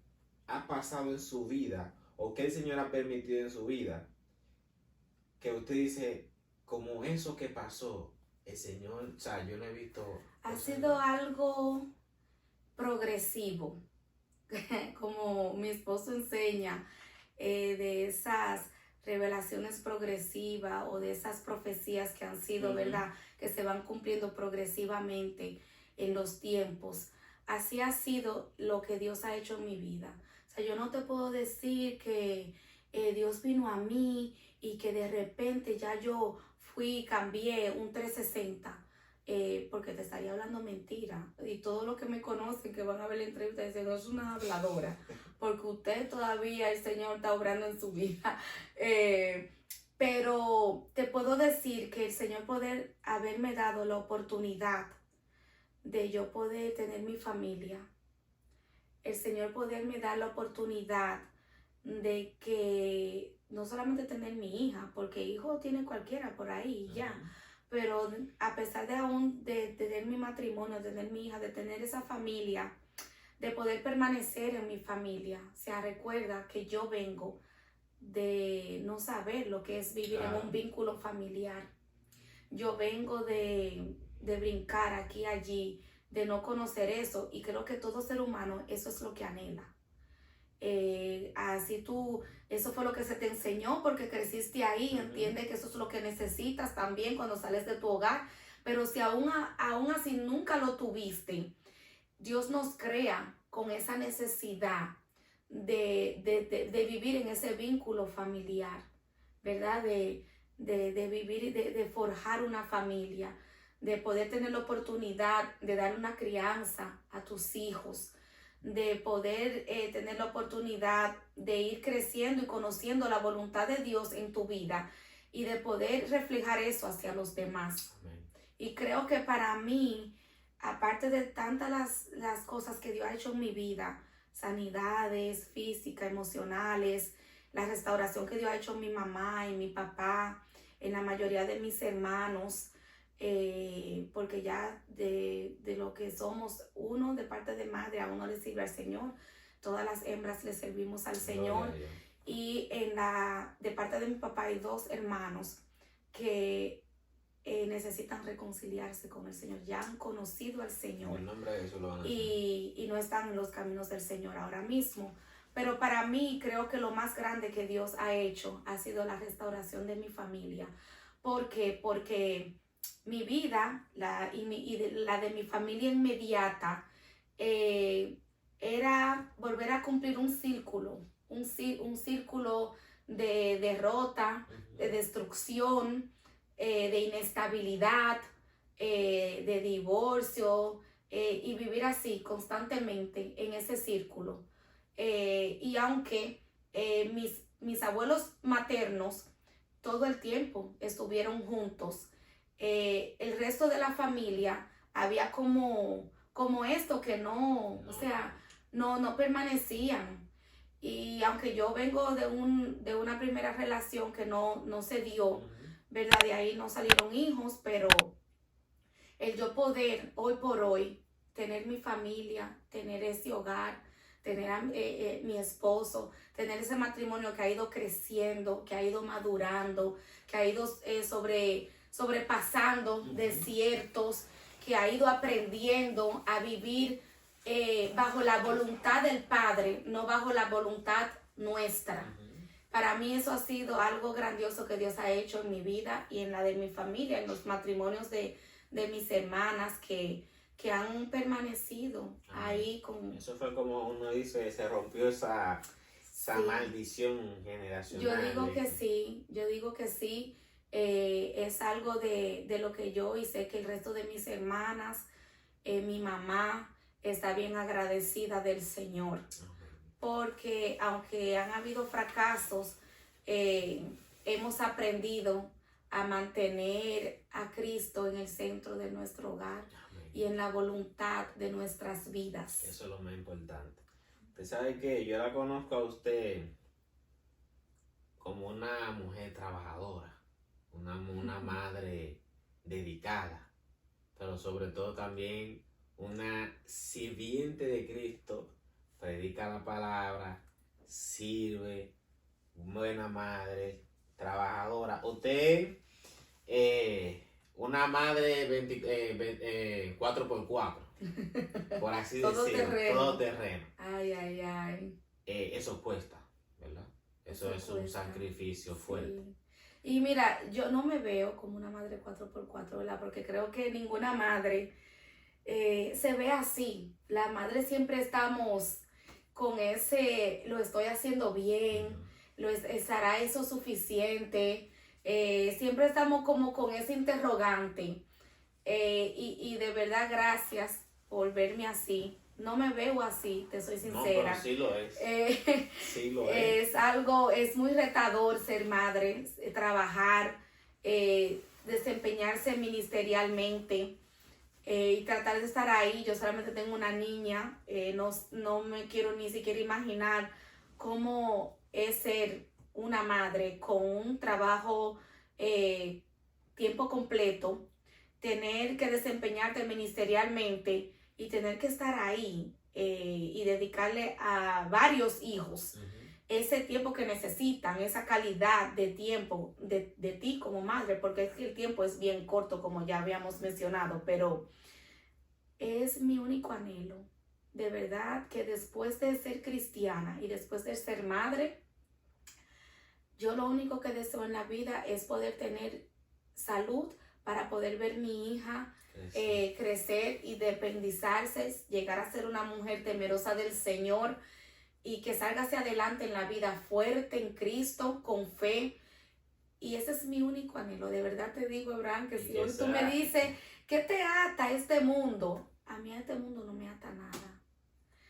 ha pasado en su vida? ¿O qué el Señor ha permitido en su vida? Que usted dice, como eso que pasó, el Señor, o sea, yo no he visto... Ha sido algo progresivo, como mi esposo enseña, de esas revelaciones progresivas o de esas profecías que han sido, ¿verdad? Que se van cumpliendo progresivamente en los tiempos. Así ha sido lo que Dios ha hecho en mi vida. O sea, yo no te puedo decir que Dios vino a mí y que de repente ya yo fui y cambié un 360. Porque te estaría hablando mentira. Y todos los que me conocen, que van a ver la entrevista, dicen, no es una habladora, porque usted todavía, el Señor está obrando en su vida. Pero te puedo decir que el Señor poder haberme dado la oportunidad de yo poder tener mi familia, el Señor poderme dar la oportunidad de que no solamente tener mi hija, porque hijo tiene cualquiera por ahí ya, pero a pesar de aún de tener mi matrimonio, de tener mi hija, de tener esa familia, de poder permanecer en mi familia. O sea, recuerda que yo vengo de no saber lo que es vivir en un vínculo familiar. Yo vengo de brincar aquí y allí, de no conocer eso, y creo que todo ser humano eso es lo que anhela. Así eso fue lo que se te enseñó porque creciste ahí, entiende que eso es lo que necesitas también cuando sales de tu hogar, pero si aún así nunca lo tuviste, Dios nos crea con esa necesidad de vivir en ese vínculo familiar, ¿verdad? De vivir y de forjar una familia, de poder tener la oportunidad de dar una crianza a tus hijos, de poder tener la oportunidad de ir creciendo y conociendo la voluntad de Dios en tu vida y de poder reflejar eso hacia los demás. Amén. Y creo que para mí, aparte de tantas las cosas que Dios ha hecho en mi vida, sanidades físicas, emocionales, la restauración que Dios ha hecho en mi mamá, en mi papá, en la mayoría de mis hermanos, porque ya de lo que somos uno de parte de madre, a uno le sirve al Señor, todas las hembras le servimos al Señor, y de parte de mi papá hay 2 hermanos que necesitan reconciliarse con el Señor, ya han conocido al Señor, en el nombre de Jesús lo van a hacer. Y no están en los caminos del Señor ahora mismo, Pero para mí creo que lo más grande que Dios ha hecho ha sido la restauración de mi familia. ¿Por qué? Porque mi vida la de mi familia inmediata eh, era volver a cumplir un círculo, un círculo de derrota, de destrucción, de inestabilidad, de divorcio, y vivir así constantemente en ese círculo. Y aunque mis abuelos maternos todo el tiempo estuvieron juntos, el resto de la familia había como esto que no, o sea, no permanecían. Y aunque yo vengo de una primera relación que no se dio, ¿verdad? De ahí no salieron hijos, pero el yo poder hoy por hoy tener mi familia, tener ese hogar, tener a mi esposo, tener ese matrimonio que ha ido creciendo, que ha ido madurando, que ha ido sobrepasando desiertos, que ha ido aprendiendo a vivir bajo la voluntad del Padre, no bajo la voluntad nuestra. Para mí eso ha sido algo grandioso que Dios ha hecho en mi vida y en la de mi familia, en los matrimonios de mis hermanas que han permanecido ahí con... Eso fue como uno dice, se rompió esa sí, maldición generacional. Yo digo que sí. Es algo de lo que yo y sé que el resto de mis hermanas, mi mamá está bien agradecida del Señor. Porque aunque han habido fracasos, hemos aprendido a mantener a Cristo en el centro de nuestro hogar. Amén. Y en la voluntad de nuestras vidas. Eso es lo más importante. Usted sabe que yo la conozco a usted como una mujer trabajadora, una madre dedicada, pero sobre todo también una sirviente de Cristo, predica la palabra, sirve, buena madre, trabajadora. Usted una madre 4x4, por así decirlo, todo terreno. Ay. Eso cuesta, ¿verdad? Eso es un sacrificio fuerte. Sí. Y mira, yo no me veo como una madre 4x4, ¿verdad? Porque creo que ninguna madre se ve así. La madre siempre estamos con ese, lo estoy haciendo bien, ¿estará eso suficiente? Siempre estamos como con ese interrogante. Y de verdad, gracias por verme así. No me veo así, te soy sincera. No, pero sí lo es. Sí lo es algo, es muy retador ser madre, trabajar, desempeñarse ministerialmente y tratar de estar ahí. Yo solamente tengo una niña, no me quiero ni siquiera imaginar cómo es ser una madre con un trabajo tiempo completo, tener que desempeñarte ministerialmente y tener que estar ahí y dedicarle a varios hijos ese tiempo que necesitan, esa calidad de tiempo de ti como madre, porque es que el tiempo es bien corto, como ya habíamos mencionado, pero es mi único anhelo. De verdad que después de ser cristiana y después de ser madre, yo lo único que deseo en la vida es poder tener salud para poder ver mi hija crecer y independizarse, llegar a ser una mujer temerosa del Señor y que salga hacia adelante en la vida fuerte en Cristo, con fe. Y ese es mi único anhelo. De verdad te digo, Abraham, que si hoy tú me dices, ¿qué te ata a este mundo? A mí a este mundo no me ata nada.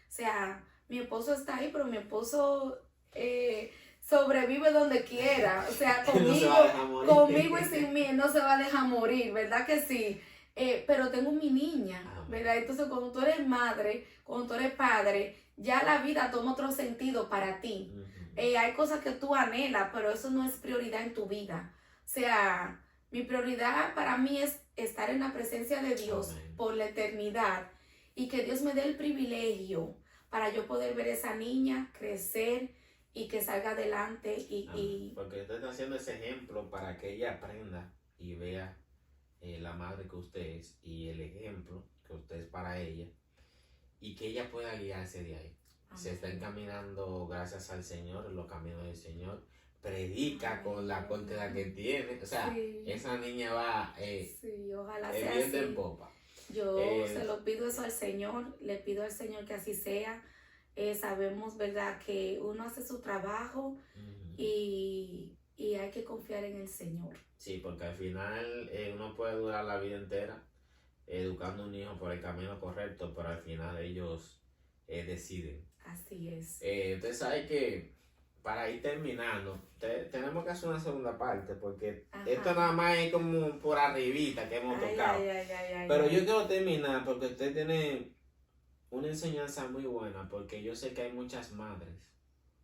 O sea, mi esposo está ahí, pero mi esposo sobrevive donde quiera. O sea, conmigo y sin mí no se va a dejar morir, ¿verdad que sí? Pero tengo mi niña, ¿verdad? Entonces cuando tú eres madre, cuando tú eres padre, ya la vida toma otro sentido para ti. Hay cosas que tú anhelas, pero eso no es prioridad en tu vida. O sea, mi prioridad para mí es estar en la presencia de Dios por la eternidad y que Dios me dé el privilegio para yo poder ver a esa niña crecer y que salga adelante. Porque usted está haciendo ese ejemplo para que ella aprenda y vea la madre que usted es y el ejemplo que usted es para ella y que ella pueda guiarse de ahí. se está Amén. encaminando gracias al Señor, en los caminos del Señor. Predica con la corteza que tiene. O sea, Sí. esa niña va Sí, ojalá sea viento en así. popa. Yo Eh, se lo pido eso al Señor, le pido al Señor que así sea. Sabemos, ¿verdad?, que uno hace su trabajo Ujú. y hay que confiar en el Señor. Sí, porque al final uno puede durar la vida entera educando a un hijo por el camino correcto, pero al final ellos deciden. Así es. Usted sabe que para ir terminando, tenemos que hacer una segunda parte, porque Ajá. esto nada más es como por arribita que hemos tocado. Pero yo quiero terminar porque usted tiene una enseñanza muy buena, porque yo sé que hay muchas madres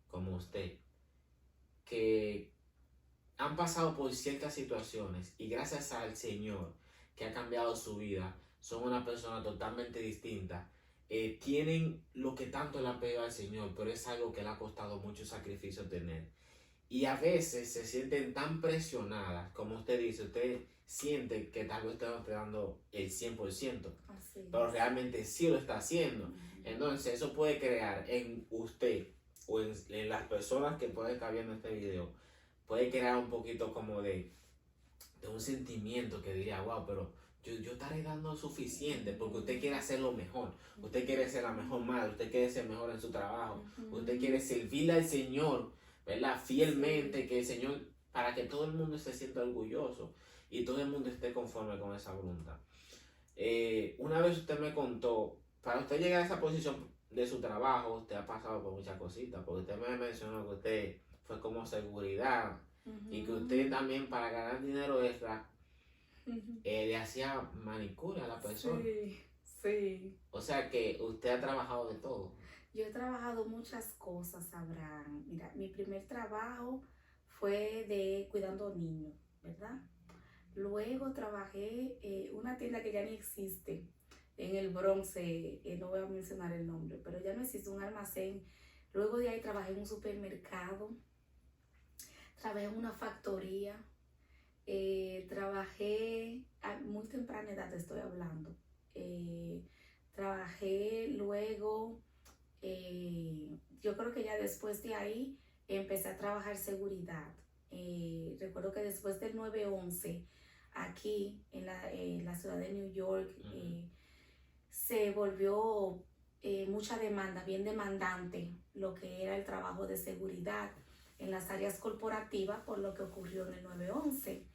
como usted que han pasado por ciertas situaciones y gracias al Señor que ha cambiado su vida, son una persona totalmente distinta. Tienen lo que tanto le ha pedido al Señor, pero es algo que le ha costado mucho sacrificio tener. Y a veces se sienten tan presionadas, como usted dice, usted siente que tal vez usted no esté dando el 100%, Así pero es. realmente sí lo está haciendo. Ujú. Entonces eso puede crear en usted o en las personas que pueden estar viendo este video, puede crear un poquito como de un sentimiento que diría, wow, pero yo estaré dando suficiente, porque usted quiere hacer lo mejor, usted quiere ser la mejor madre, usted quiere ser mejor en su trabajo, usted quiere servirle al Señor, ¿verdad? Fielmente, que el Señor, para que todo el mundo se sienta orgulloso y todo el mundo esté conforme con esa voluntad. Una vez usted me contó, para usted llegar a esa posición de su trabajo, usted ha pasado por muchas cositas, porque usted me mencionó que usted fue como seguridad y que usted también para ganar dinero extra le hacía manicura a la persona. Sí, sí. O sea que usted ha trabajado de todo. Yo he trabajado muchas cosas, Abraham. Mira, mi primer trabajo fue de cuidando niños, ¿verdad? Luego trabajé en una tienda que ya ni existe, en el Bronx, no voy a mencionar el nombre, pero ya no existe, un almacén. Luego de ahí trabajé en un supermercado, trabajé en una factoría, trabajé a muy temprana edad, estoy hablando. Trabajé luego, yo creo que ya después de ahí empecé a trabajar seguridad. Recuerdo que después del 9/11, aquí en la ciudad de New York, se volvió mucha demanda, bien demandante lo que era el trabajo de seguridad en las áreas corporativas por lo que ocurrió en el 9/11.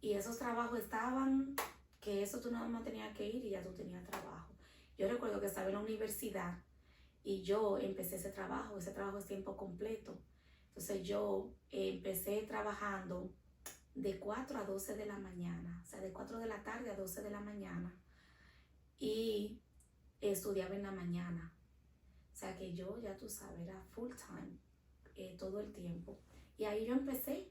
Y esos trabajos estaban, que eso tú nada más tenías que ir y ya tú tenías trabajo. Yo recuerdo que estaba en la universidad y yo empecé ese trabajo es tiempo completo. Entonces yo empecé trabajando de 4 a 12 de la mañana, o sea, de 4 de la tarde a 12 de la mañana. Y estudiaba en la mañana. O sea que yo, ya tú sabes, era full time todo el tiempo. Y ahí yo empecé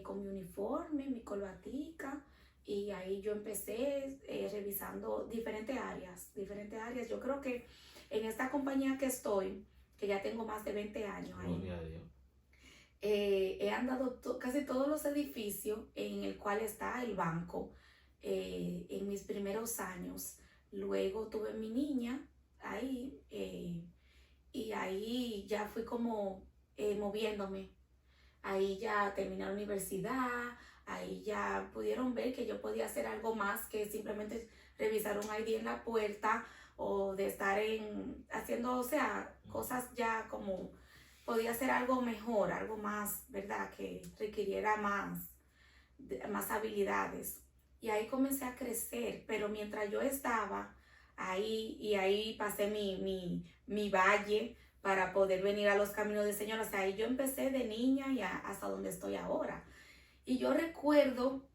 con mi uniforme, mi corbatica, y ahí yo empecé revisando diferentes áreas. Yo creo que en esta compañía que estoy, que ya tengo más de 20 años ahí, Gloria a Dios. he andado casi todos los edificios en el cual está el banco en mis primeros años. Luego tuve mi niña ahí y ahí ya fui como moviéndome. Ahí ya terminé la universidad, ahí ya pudieron ver que yo podía hacer algo más que simplemente revisar un ID en la puerta o de estar haciendo, o sea, cosas ya como podía hacer algo mejor, algo más, ¿verdad? Que requiriera más habilidades. Y ahí comencé a crecer, pero mientras yo estaba ahí y ahí pasé mi valle para poder venir a los caminos del Señor. O sea, ahí yo empecé de niña y hasta donde estoy ahora. Y yo recuerdo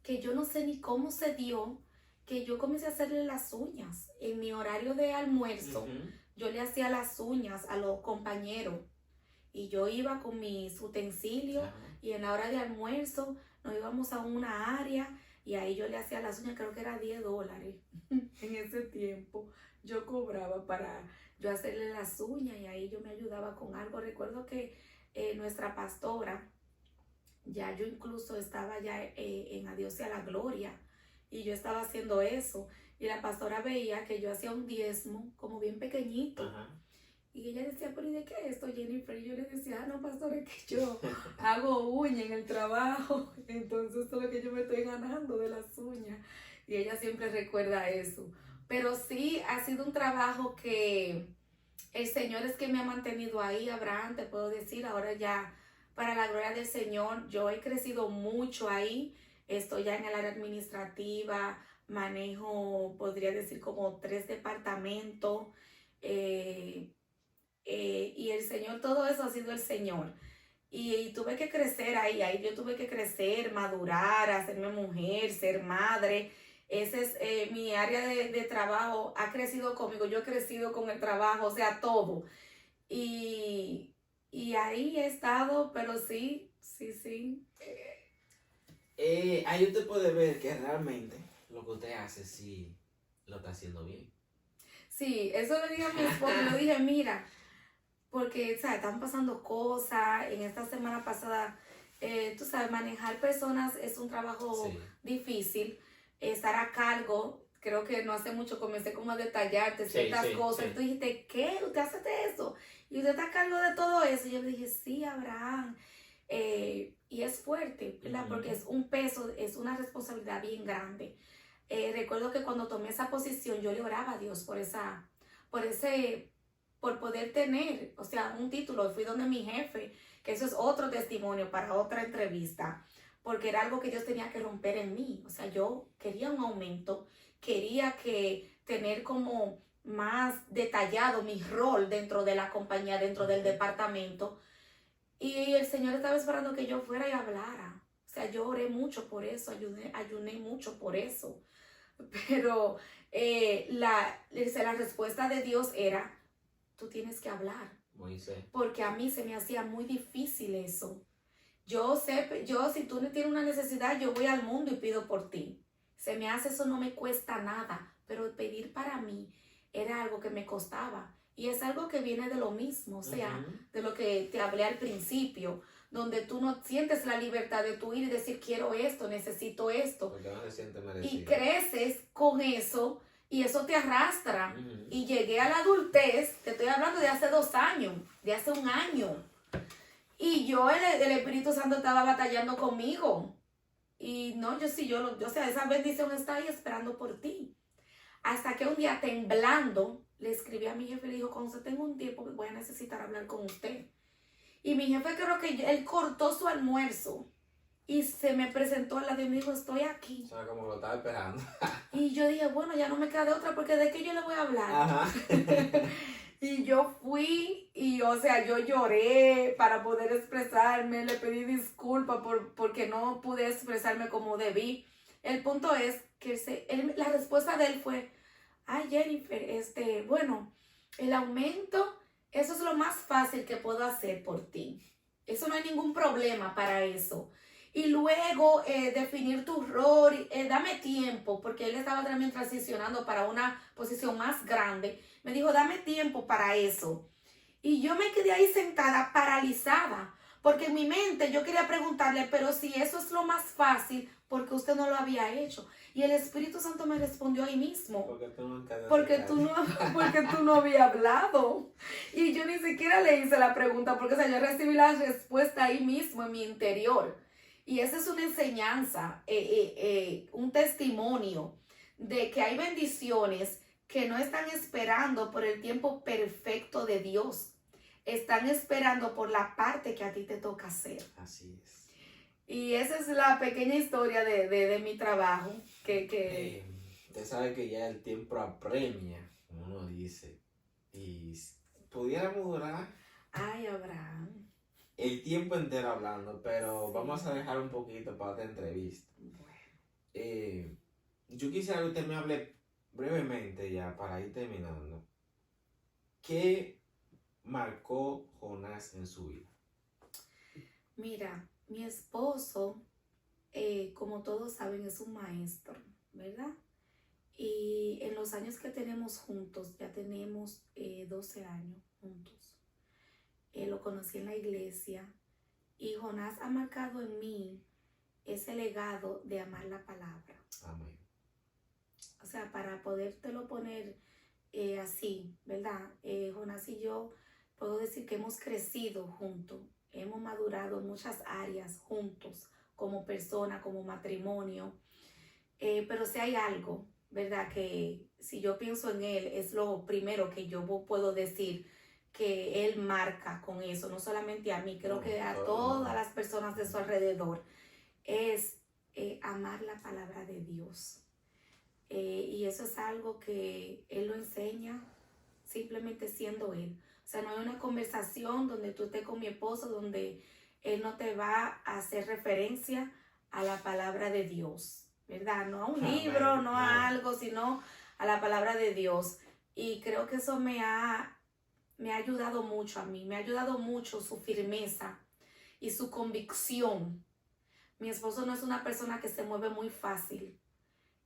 que yo no sé ni cómo se dio que yo comencé a hacerle las uñas. En mi horario de almuerzo, yo le hacía las uñas a los compañeros. Y yo iba con mis utensilios y en la hora de almuerzo nos íbamos a una área y ahí yo le hacía las uñas, creo que era $10 en ese tiempo. Yo cobraba para yo hacerle las uñas y ahí yo me ayudaba con algo. Recuerdo que nuestra pastora, ya yo incluso estaba ya en Adiós sea la Gloria y yo estaba haciendo eso y la pastora veía que yo hacía un diezmo como bien pequeñito. Y ella decía, pero ¿y de qué es esto, Jennifer? Y yo le decía, no, pastor, es que yo hago uña en el trabajo, entonces esto es lo que yo me estoy ganando de las uñas. Y ella siempre recuerda eso. Pero sí, ha sido un trabajo que el Señor es que me ha mantenido ahí, Abraham, te puedo decir, ahora ya, para la gloria del Señor, yo he crecido mucho ahí, estoy ya en el área administrativa, manejo, podría decir, como 3 departamentos, eh, y el Señor, todo eso ha sido el Señor. Y tuve que crecer ahí yo tuve que crecer, madurar, hacerme mujer, ser madre. Ese es mi área de trabajo, ha crecido conmigo, yo he crecido con el trabajo, o sea, todo. Y, y ahí he estado, pero sí, sí, sí. Ahí usted puede ver que realmente lo que usted hace sí lo está haciendo bien. Sí, eso le dije a mi esposo, le dije, mira, porque, ¿sabes? Están pasando cosas. En esta semana pasada, tú sabes, manejar personas es un trabajo Sí, difícil. Estar a cargo, creo que no hace mucho comencé como a detallarte Sí, ciertas sí, cosas. sí. Y tú dijiste, ¿qué? ¿Usted hace de eso? Y usted está a cargo de todo eso. Y yo le dije, sí, Abraham. Y es fuerte, ¿verdad? Ujú. Porque es un peso, es una responsabilidad bien grande. Recuerdo que cuando tomé esa posición, yo le oraba a Dios por ese por poder tener, o sea, un título. Fui donde mi jefe, que eso es otro testimonio para otra entrevista, porque era algo que Dios tenía que romper en mí. O sea, yo quería un aumento, quería que tener como más detallado mi rol dentro de la compañía, dentro del departamento. Y el Señor estaba esperando que yo fuera y hablara. O sea, yo oré mucho por eso, ayuné mucho por eso. Pero la respuesta de Dios era, tú tienes que hablar, Moisés. porque a mí se me hacía muy difícil eso. Yo si tú no tienes una necesidad, yo voy al mundo y pido por ti. Se me hace eso, no me cuesta nada, pero pedir para mí era algo que me costaba. Y es algo que viene de lo mismo, o sea, Ujú. de lo que te hablé al principio, donde tú no sientes la libertad de tú ir y decir, quiero esto, necesito esto. Porque no se siente Y merecido. creces con eso y eso te arrastra. Ujú. Y llegué a la adultez, te estoy hablando de hace 2 años, de hace 1 año. Y yo, el Espíritu Santo estaba batallando conmigo. Y no, o sea, esa bendición está ahí esperando por ti. Hasta que un día, temblando, le escribí a mi jefe y le dijo, cuando tenga un tiempo, voy a necesitar hablar con usted. Y mi jefe, creo que él cortó su almuerzo y se me presentó al lado y me dijo, estoy aquí. O sea, como lo estaba esperando. Y yo dije, bueno, ya no me queda de otra, porque ¿de qué yo le voy a hablar? Ajá. Y yo fui y, o sea, yo lloré para poder expresarme, le pedí disculpas porque no pude expresarme como debí. El punto es que la respuesta de él fue, ay, Jennifer, bueno, el aumento, eso es lo más fácil que puedo hacer por ti. Eso no hay ningún problema para eso. Y luego definir tu rol, dame tiempo, porque él estaba también transicionando para una posición más grande. Me dijo, dame tiempo para eso. Y yo me quedé ahí sentada, paralizada, porque en mi mente yo quería preguntarle, pero si eso es lo más fácil, ¿por qué usted no lo había hecho? Y el Espíritu Santo me respondió ahí mismo. Porque tú nunca has Porque aceptado. porque tú no habías hablado. Y yo ni siquiera le hice la pregunta, porque o sea, yo recibí la respuesta ahí mismo en mi interior. Y esa es una enseñanza, un testimonio de que hay bendiciones que no están esperando por el tiempo perfecto de Dios. Están esperando por la parte que a ti te toca hacer. Así es. Y esa es la pequeña historia de mi trabajo. Que Usted sabe que ya el tiempo apremia, como uno dice. Y pudiéramos durar Ay, Abraham. el tiempo entero hablando, pero Sí. vamos a dejar un poquito para otra entrevista. Bueno. Yo quisiera que usted me hable brevemente ya para ir terminando. ¿Qué marcó Jonás en su vida? Mira, mi esposo, como todos saben, es un maestro, ¿verdad? Y en los años que tenemos juntos, ya tenemos 12 años juntos. Lo conocí en la iglesia y Jonás ha marcado en mí ese legado de amar la palabra. Amén. O sea, para podértelo poner así, ¿verdad? Jonás y yo puedo decir que hemos crecido juntos, hemos madurado en muchas áreas juntos, como persona, como matrimonio. Pero si hay algo, ¿verdad? Que si yo pienso en él, es lo primero que yo puedo decir que él marca con eso, no solamente a mí, creo que a todas las personas de su alrededor, es amar la palabra de Dios. Y eso es algo que él lo enseña simplemente siendo él. O sea, no hay una conversación donde tú estés con mi esposo donde él no te va a hacer referencia a la palabra de Dios, ¿verdad? No a un libro, no a algo, sino a la palabra de Dios. Y creo que eso me ha ayudado mucho a mí, me ha ayudado mucho su firmeza y su convicción. Mi esposo no es una persona que se mueve muy fácil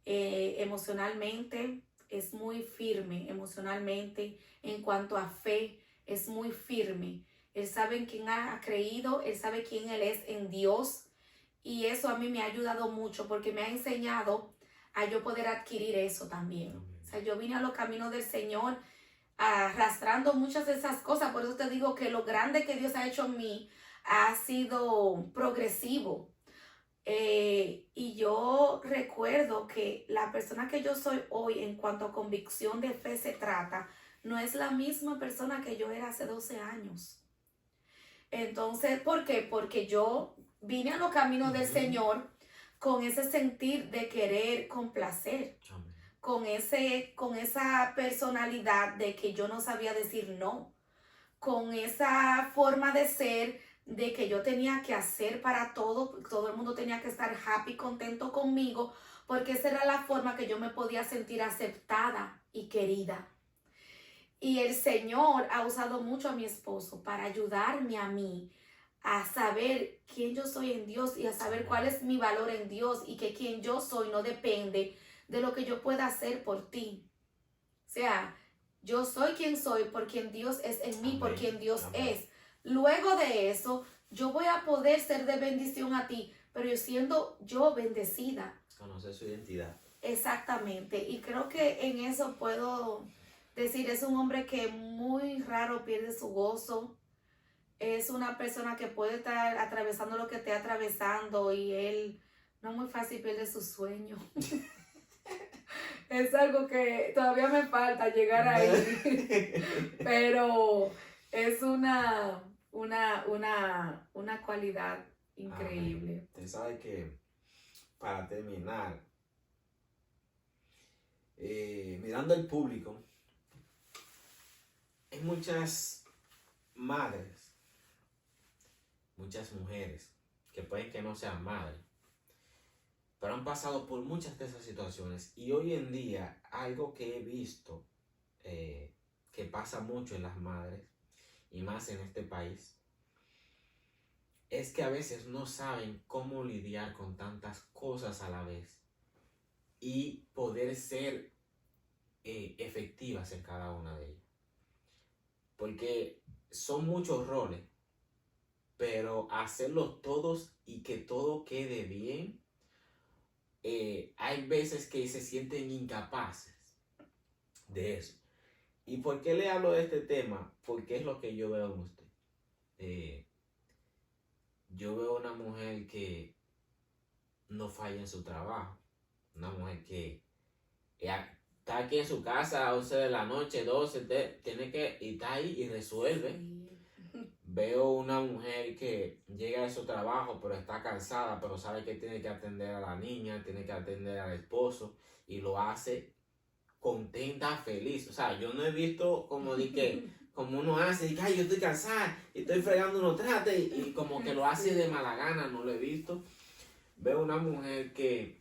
emocionalmente, es muy firme emocionalmente, en cuanto a fe, es muy firme. Él sabe en quién ha creído, él sabe quién él es en Dios, y eso a mí me ha ayudado mucho porque me ha enseñado a yo poder adquirir eso también. O sea, yo vine a los caminos del Señor arrastrando muchas de esas cosas, por eso te digo que lo grande que Dios ha hecho en mí ha sido progresivo. Y yo recuerdo que la persona que yo soy hoy en cuanto a convicción de fe se trata, no es la misma persona que yo era hace 12 años. Entonces, ¿por qué? Porque yo vine a los caminos del Señor con ese sentir de querer complacer, con esa personalidad de que yo no sabía decir no, con esa forma de ser de que yo tenía que hacer para todo el mundo tenía que estar happy, contento conmigo, porque esa era la forma que yo me podía sentir aceptada y querida. Y el Señor ha usado mucho a mi esposo para ayudarme a mí a saber quién yo soy en Dios y a saber cuál es mi valor en Dios y que quien yo soy no depende de lo que yo pueda hacer por ti. O sea, yo soy quien soy por quien Dios es en mí, por quien Dios es. Luego de eso, yo voy a poder ser de bendición a ti, pero yo siendo yo bendecida. Conocer su identidad. Exactamente. Y creo que en eso puedo decir, es un hombre que muy raro pierde su gozo. Es una persona que puede estar atravesando lo que esté atravesando y él no muy fácil pierde su sueño. Es algo que todavía me falta llegar ahí. Pero es una cualidad increíble. Usted sabe que, para terminar, mirando al público, hay muchas madres, muchas mujeres que pueden que no sean madres, pero han pasado por muchas de esas situaciones. Y hoy en día, algo que he visto que pasa mucho en las madres, y más en este país, es que a veces no saben cómo lidiar con tantas cosas a la vez y poder ser efectivas en cada una de ellas. Porque son muchos roles, pero hacerlos todos y que todo quede bien, hay veces que se sienten incapaces de eso. ¿Y por qué le hablo de este tema? Porque es lo que yo veo en usted. Yo veo una mujer que no falla en su trabajo. Una mujer que está aquí en su casa a 11 de la noche, 12, tiene que y está ahí y resuelve. Sí. Veo una mujer que llega a su trabajo, pero está cansada, pero sabe que tiene que atender a la niña, tiene que atender al esposo y lo hace contenta, feliz. O sea, yo no he visto como de que, como uno hace, y que ay, yo estoy cansada y estoy fregando unos trates y como que lo hace de mala gana, no lo he visto. Veo una mujer que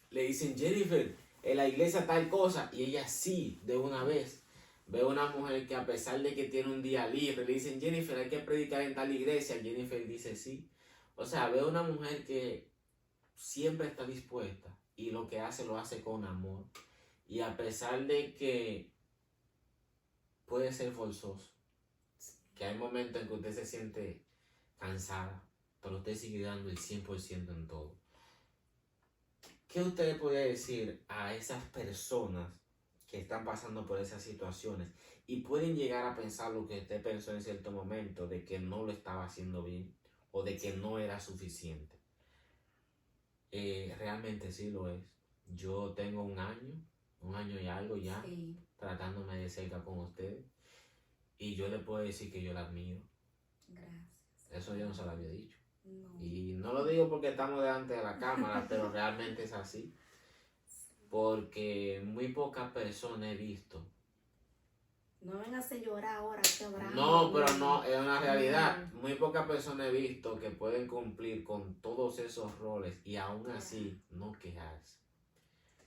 le dicen, Jennifer, en la iglesia tal cosa, y ella sí, de una vez. Veo una mujer que a pesar de que tiene un día libre, le dicen, Jennifer, hay que predicar en tal iglesia, Jennifer dice sí. O sea, veo una mujer que siempre está dispuesta y lo que hace lo hace con amor. Y a pesar de que puede ser forzoso, que hay momentos en que usted se siente cansada, pero usted sigue dando el 100% en todo. ¿Qué usted le podría decir a esas personas que están pasando por esas situaciones y pueden llegar a pensar lo que usted pensó en cierto momento, de que no lo estaba haciendo bien o de que no era suficiente. Realmente sí lo es. Yo tengo un año y algo ya, Sí, tratándome de cerca con ustedes, y yo le puedo decir que yo la admiro. gracias. Eso yo no se lo había dicho. No. Y no lo digo porque estamos delante de la cámara, pero realmente es así. Porque muy pocas personas he visto. No me vengas a llorar ahora, que Abraham. No, pero no, es una realidad. Muy pocas personas he visto que pueden cumplir con todos esos roles y aún así no quejarse.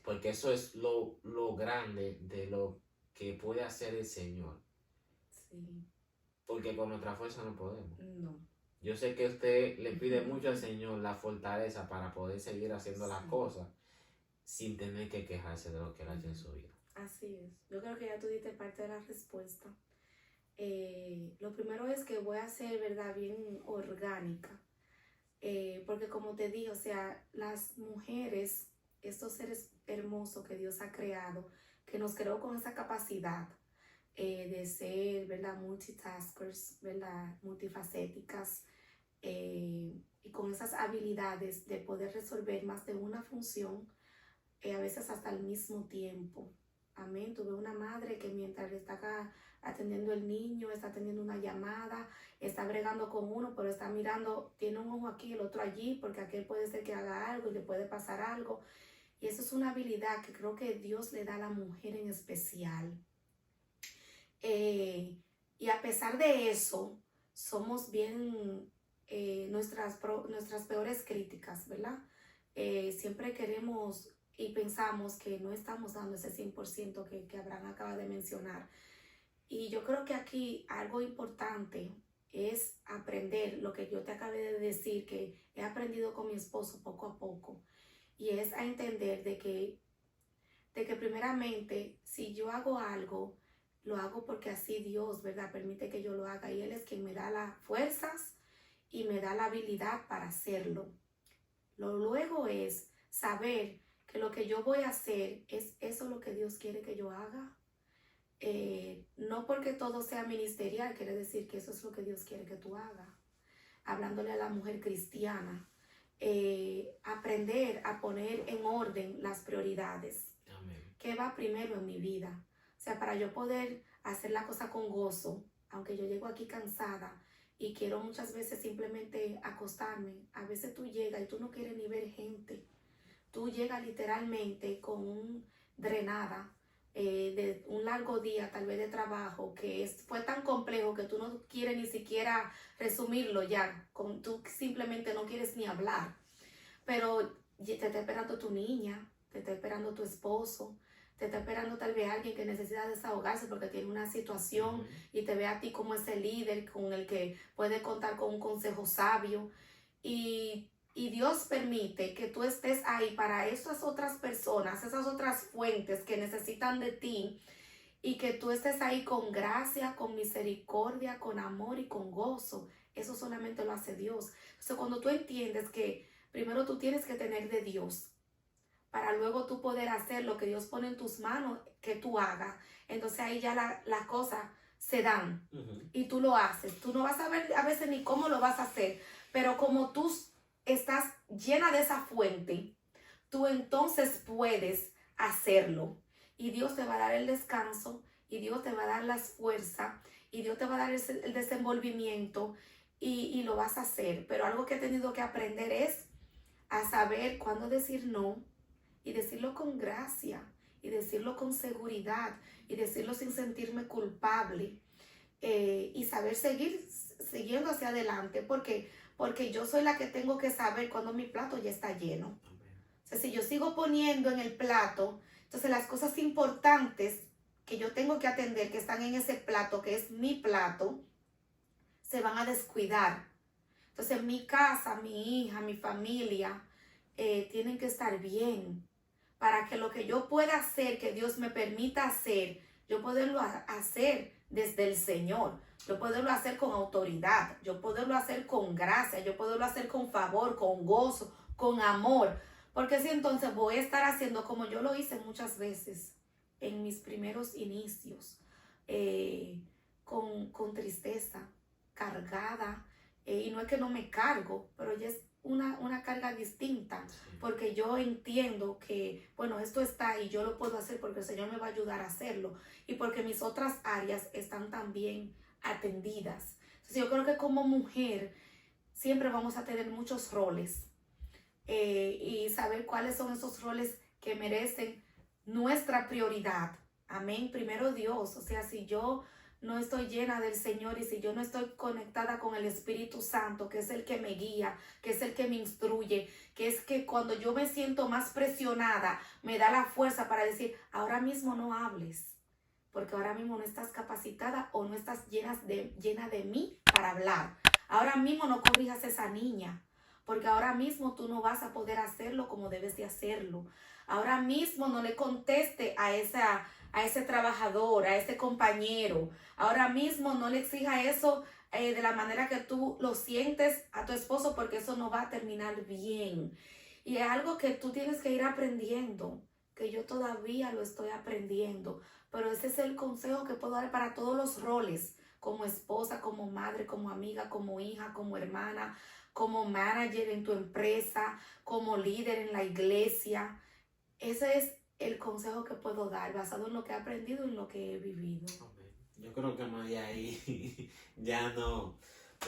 Porque eso es lo grande de lo que puede hacer el Señor. Sí, Porque con nuestra fuerza no podemos. no. Yo sé que usted le pide mucho al Señor la fortaleza para poder seguir haciendo las Sí. cosas sin tener que quejarse de lo que él ha hecho en su vida. Así es. Yo creo que ya tú diste parte de la respuesta. Lo primero es que voy a ser, ¿verdad?, bien orgánica. Porque como te dije, o sea, las mujeres, estos seres hermosos que Dios ha creado, que nos creó con esa capacidad de ser, ¿verdad?, multitaskers, ¿verdad?, multifacéticas, y con esas habilidades de poder resolver más de una función, a veces hasta al mismo tiempo. Amén. Tuve una madre que mientras le está acá atendiendo el niño, está atendiendo una llamada, está bregando con uno, pero está mirando, tiene un ojo aquí, el otro allí, porque aquel puede ser que haga algo y le puede pasar algo. Y eso es una habilidad que creo que Dios le da a la mujer en especial. Y a pesar de eso, somos bien nuestras peores críticas, ¿verdad? Siempre queremos y pensamos que no estamos dando ese 100% que Abraham acaba de mencionar. Y yo creo que aquí algo importante es aprender lo que yo te acabé de decir, que he aprendido con mi esposo poco a poco. Y es a entender de que primeramente, si yo hago algo, lo hago porque así Dios, ¿verdad?, permite que yo lo haga. Y Él es quien me da las fuerzas y me da la habilidad para hacerlo. Luego es saber que lo que yo voy a hacer es eso lo que Dios quiere que yo haga. No porque todo sea ministerial, quiere decir que eso es lo que Dios quiere que tú hagas. Hablándole a la mujer cristiana, aprender a poner en orden las prioridades. Amén. ¿Qué va primero en mi vida? O sea, para yo poder hacer la cosa con gozo, aunque yo llego aquí cansada y quiero muchas veces simplemente acostarme, a veces tú llegas y tú no quieres ni ver gente. Tú llegas literalmente con drenada de un largo día tal vez de trabajo que fue tan complejo que tú no quieres ni siquiera resumirlo ya, tú simplemente no quieres ni hablar, pero te está esperando tu niña, te está esperando tu esposo, te está esperando tal vez alguien que necesita desahogarse porque tiene una situación y te ve a ti como ese líder con el que puede contar con un consejo sabio y Dios permite que tú estés ahí para esas otras personas, esas otras fuentes que necesitan de ti y que tú estés ahí con gracia, con misericordia, con amor y con gozo. Eso solamente lo hace Dios. Entonces, cuando tú entiendes que primero tú tienes que tener de Dios para luego tú poder hacer lo que Dios pone en tus manos que tú hagas, entonces ahí ya las cosas se dan y tú lo haces. Tú no vas a ver a veces ni cómo lo vas a hacer, pero como tú estás llena de esa fuente, tú entonces puedes hacerlo. Y Dios te va a dar el descanso, y Dios te va a dar las fuerzas, y Dios te va a dar el desenvolvimiento, y lo vas a hacer. Pero algo que he tenido que aprender es a saber cuándo decir no, y decirlo con gracia, y decirlo con seguridad, y decirlo sin sentirme culpable, y saber siguiendo hacia adelante, porque yo soy la que tengo que saber cuando mi plato ya está lleno. O sea, si yo sigo poniendo en el plato, entonces las cosas importantes que yo tengo que atender, que están en ese plato, que es mi plato, se van a descuidar. Entonces mi casa, mi hija, mi familia, tienen que estar bien para que lo que yo pueda hacer, que Dios me permita hacer, yo poderlo hacer desde el Señor. Yo poderlo hacer con autoridad, yo poderlo hacer con gracia, yo poderlo hacer con favor, con gozo, con amor. Porque si entonces voy a estar haciendo como yo lo hice muchas veces, en mis primeros inicios, con tristeza, cargada, y no es que no me cargo, pero ya es una carga distinta, porque yo entiendo que, bueno, esto está y yo lo puedo hacer porque el Señor me va a ayudar a hacerlo y porque mis otras áreas están también atendidas. Entonces yo creo que como mujer siempre vamos a tener muchos roles, y saber cuáles son esos roles que merecen nuestra prioridad. Amén. Primero Dios. O sea, si yo no estoy llena del Señor y si yo no estoy conectada con el Espíritu Santo, que es el que me guía, que es el que me instruye, que es que cuando yo me siento más presionada, me da la fuerza para decir, ahora mismo no hables, porque ahora mismo no estás capacitada o no estás llena de mí para hablar. Ahora mismo no corrijas a esa niña, porque ahora mismo tú no vas a poder hacerlo como debes de hacerlo. Ahora mismo no le conteste a ese trabajador, a ese compañero. Ahora mismo no le exija eso de la manera que tú lo sientes a tu esposo, porque eso no va a terminar bien. Y es algo que tú tienes que ir aprendiendo, que yo todavía lo estoy aprendiendo. Pero ese es el consejo que puedo dar para todos los roles, como esposa, como madre, como amiga, como hija, como hermana, como manager en tu empresa, como líder en la iglesia. Ese es el consejo que puedo dar, basado en lo que he aprendido y en lo que he vivido. Yo creo que más de ahí ya no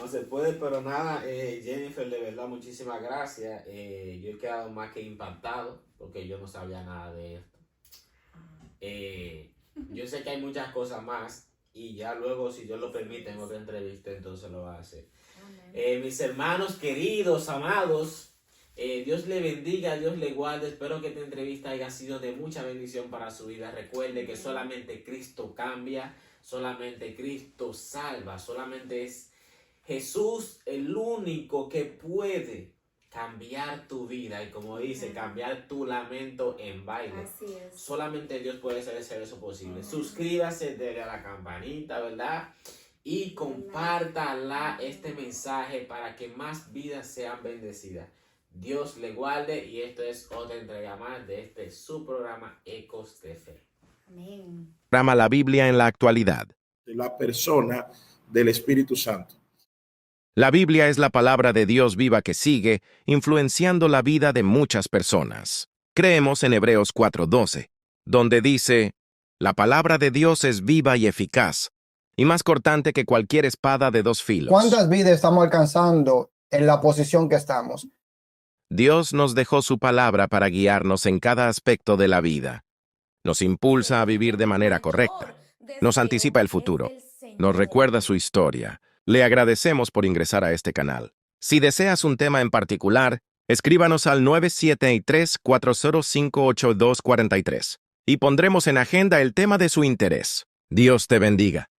se puede, pero nada, Jennifer, de verdad, muchísimas gracias. Yo he quedado más que impactado porque yo no sabía nada de esto. Yo sé que hay muchas cosas más y ya luego, si Dios lo permite, en otra entrevista, entonces lo va a hacer. Mis hermanos queridos, amados, Dios le bendiga, Dios le guarde. Espero que esta entrevista haya sido de mucha bendición para su vida. Recuerde que solamente Cristo cambia, solamente Cristo salva, solamente es Jesús el único que puede cambiar tu vida y, como dice, cambiar tu lamento en baile. Así es. Solamente Dios puede hacer eso posible. Suscríbase, déle a la campanita, ¿verdad? Y compártala este mensaje para que más vidas sean bendecidas. Dios le guarde, y esto es otra entrega más de su programa Ecos de Fe. Amén. Programa La Biblia en la actualidad. De la persona del Espíritu Santo. La Biblia es la palabra de Dios viva que sigue, influenciando la vida de muchas personas. Creemos en Hebreos 4:12, donde dice, la palabra de Dios es viva y eficaz, y más cortante que cualquier espada de dos filos. ¿Cuántas vidas estamos alcanzando en la posición que estamos? Dios nos dejó su palabra para guiarnos en cada aspecto de la vida. Nos impulsa a vivir de manera correcta. Nos anticipa el futuro. Nos recuerda su historia. Le agradecemos por ingresar a este canal. Si deseas un tema en particular, escríbanos al 973-405-8243 y pondremos en agenda el tema de su interés. Dios te bendiga.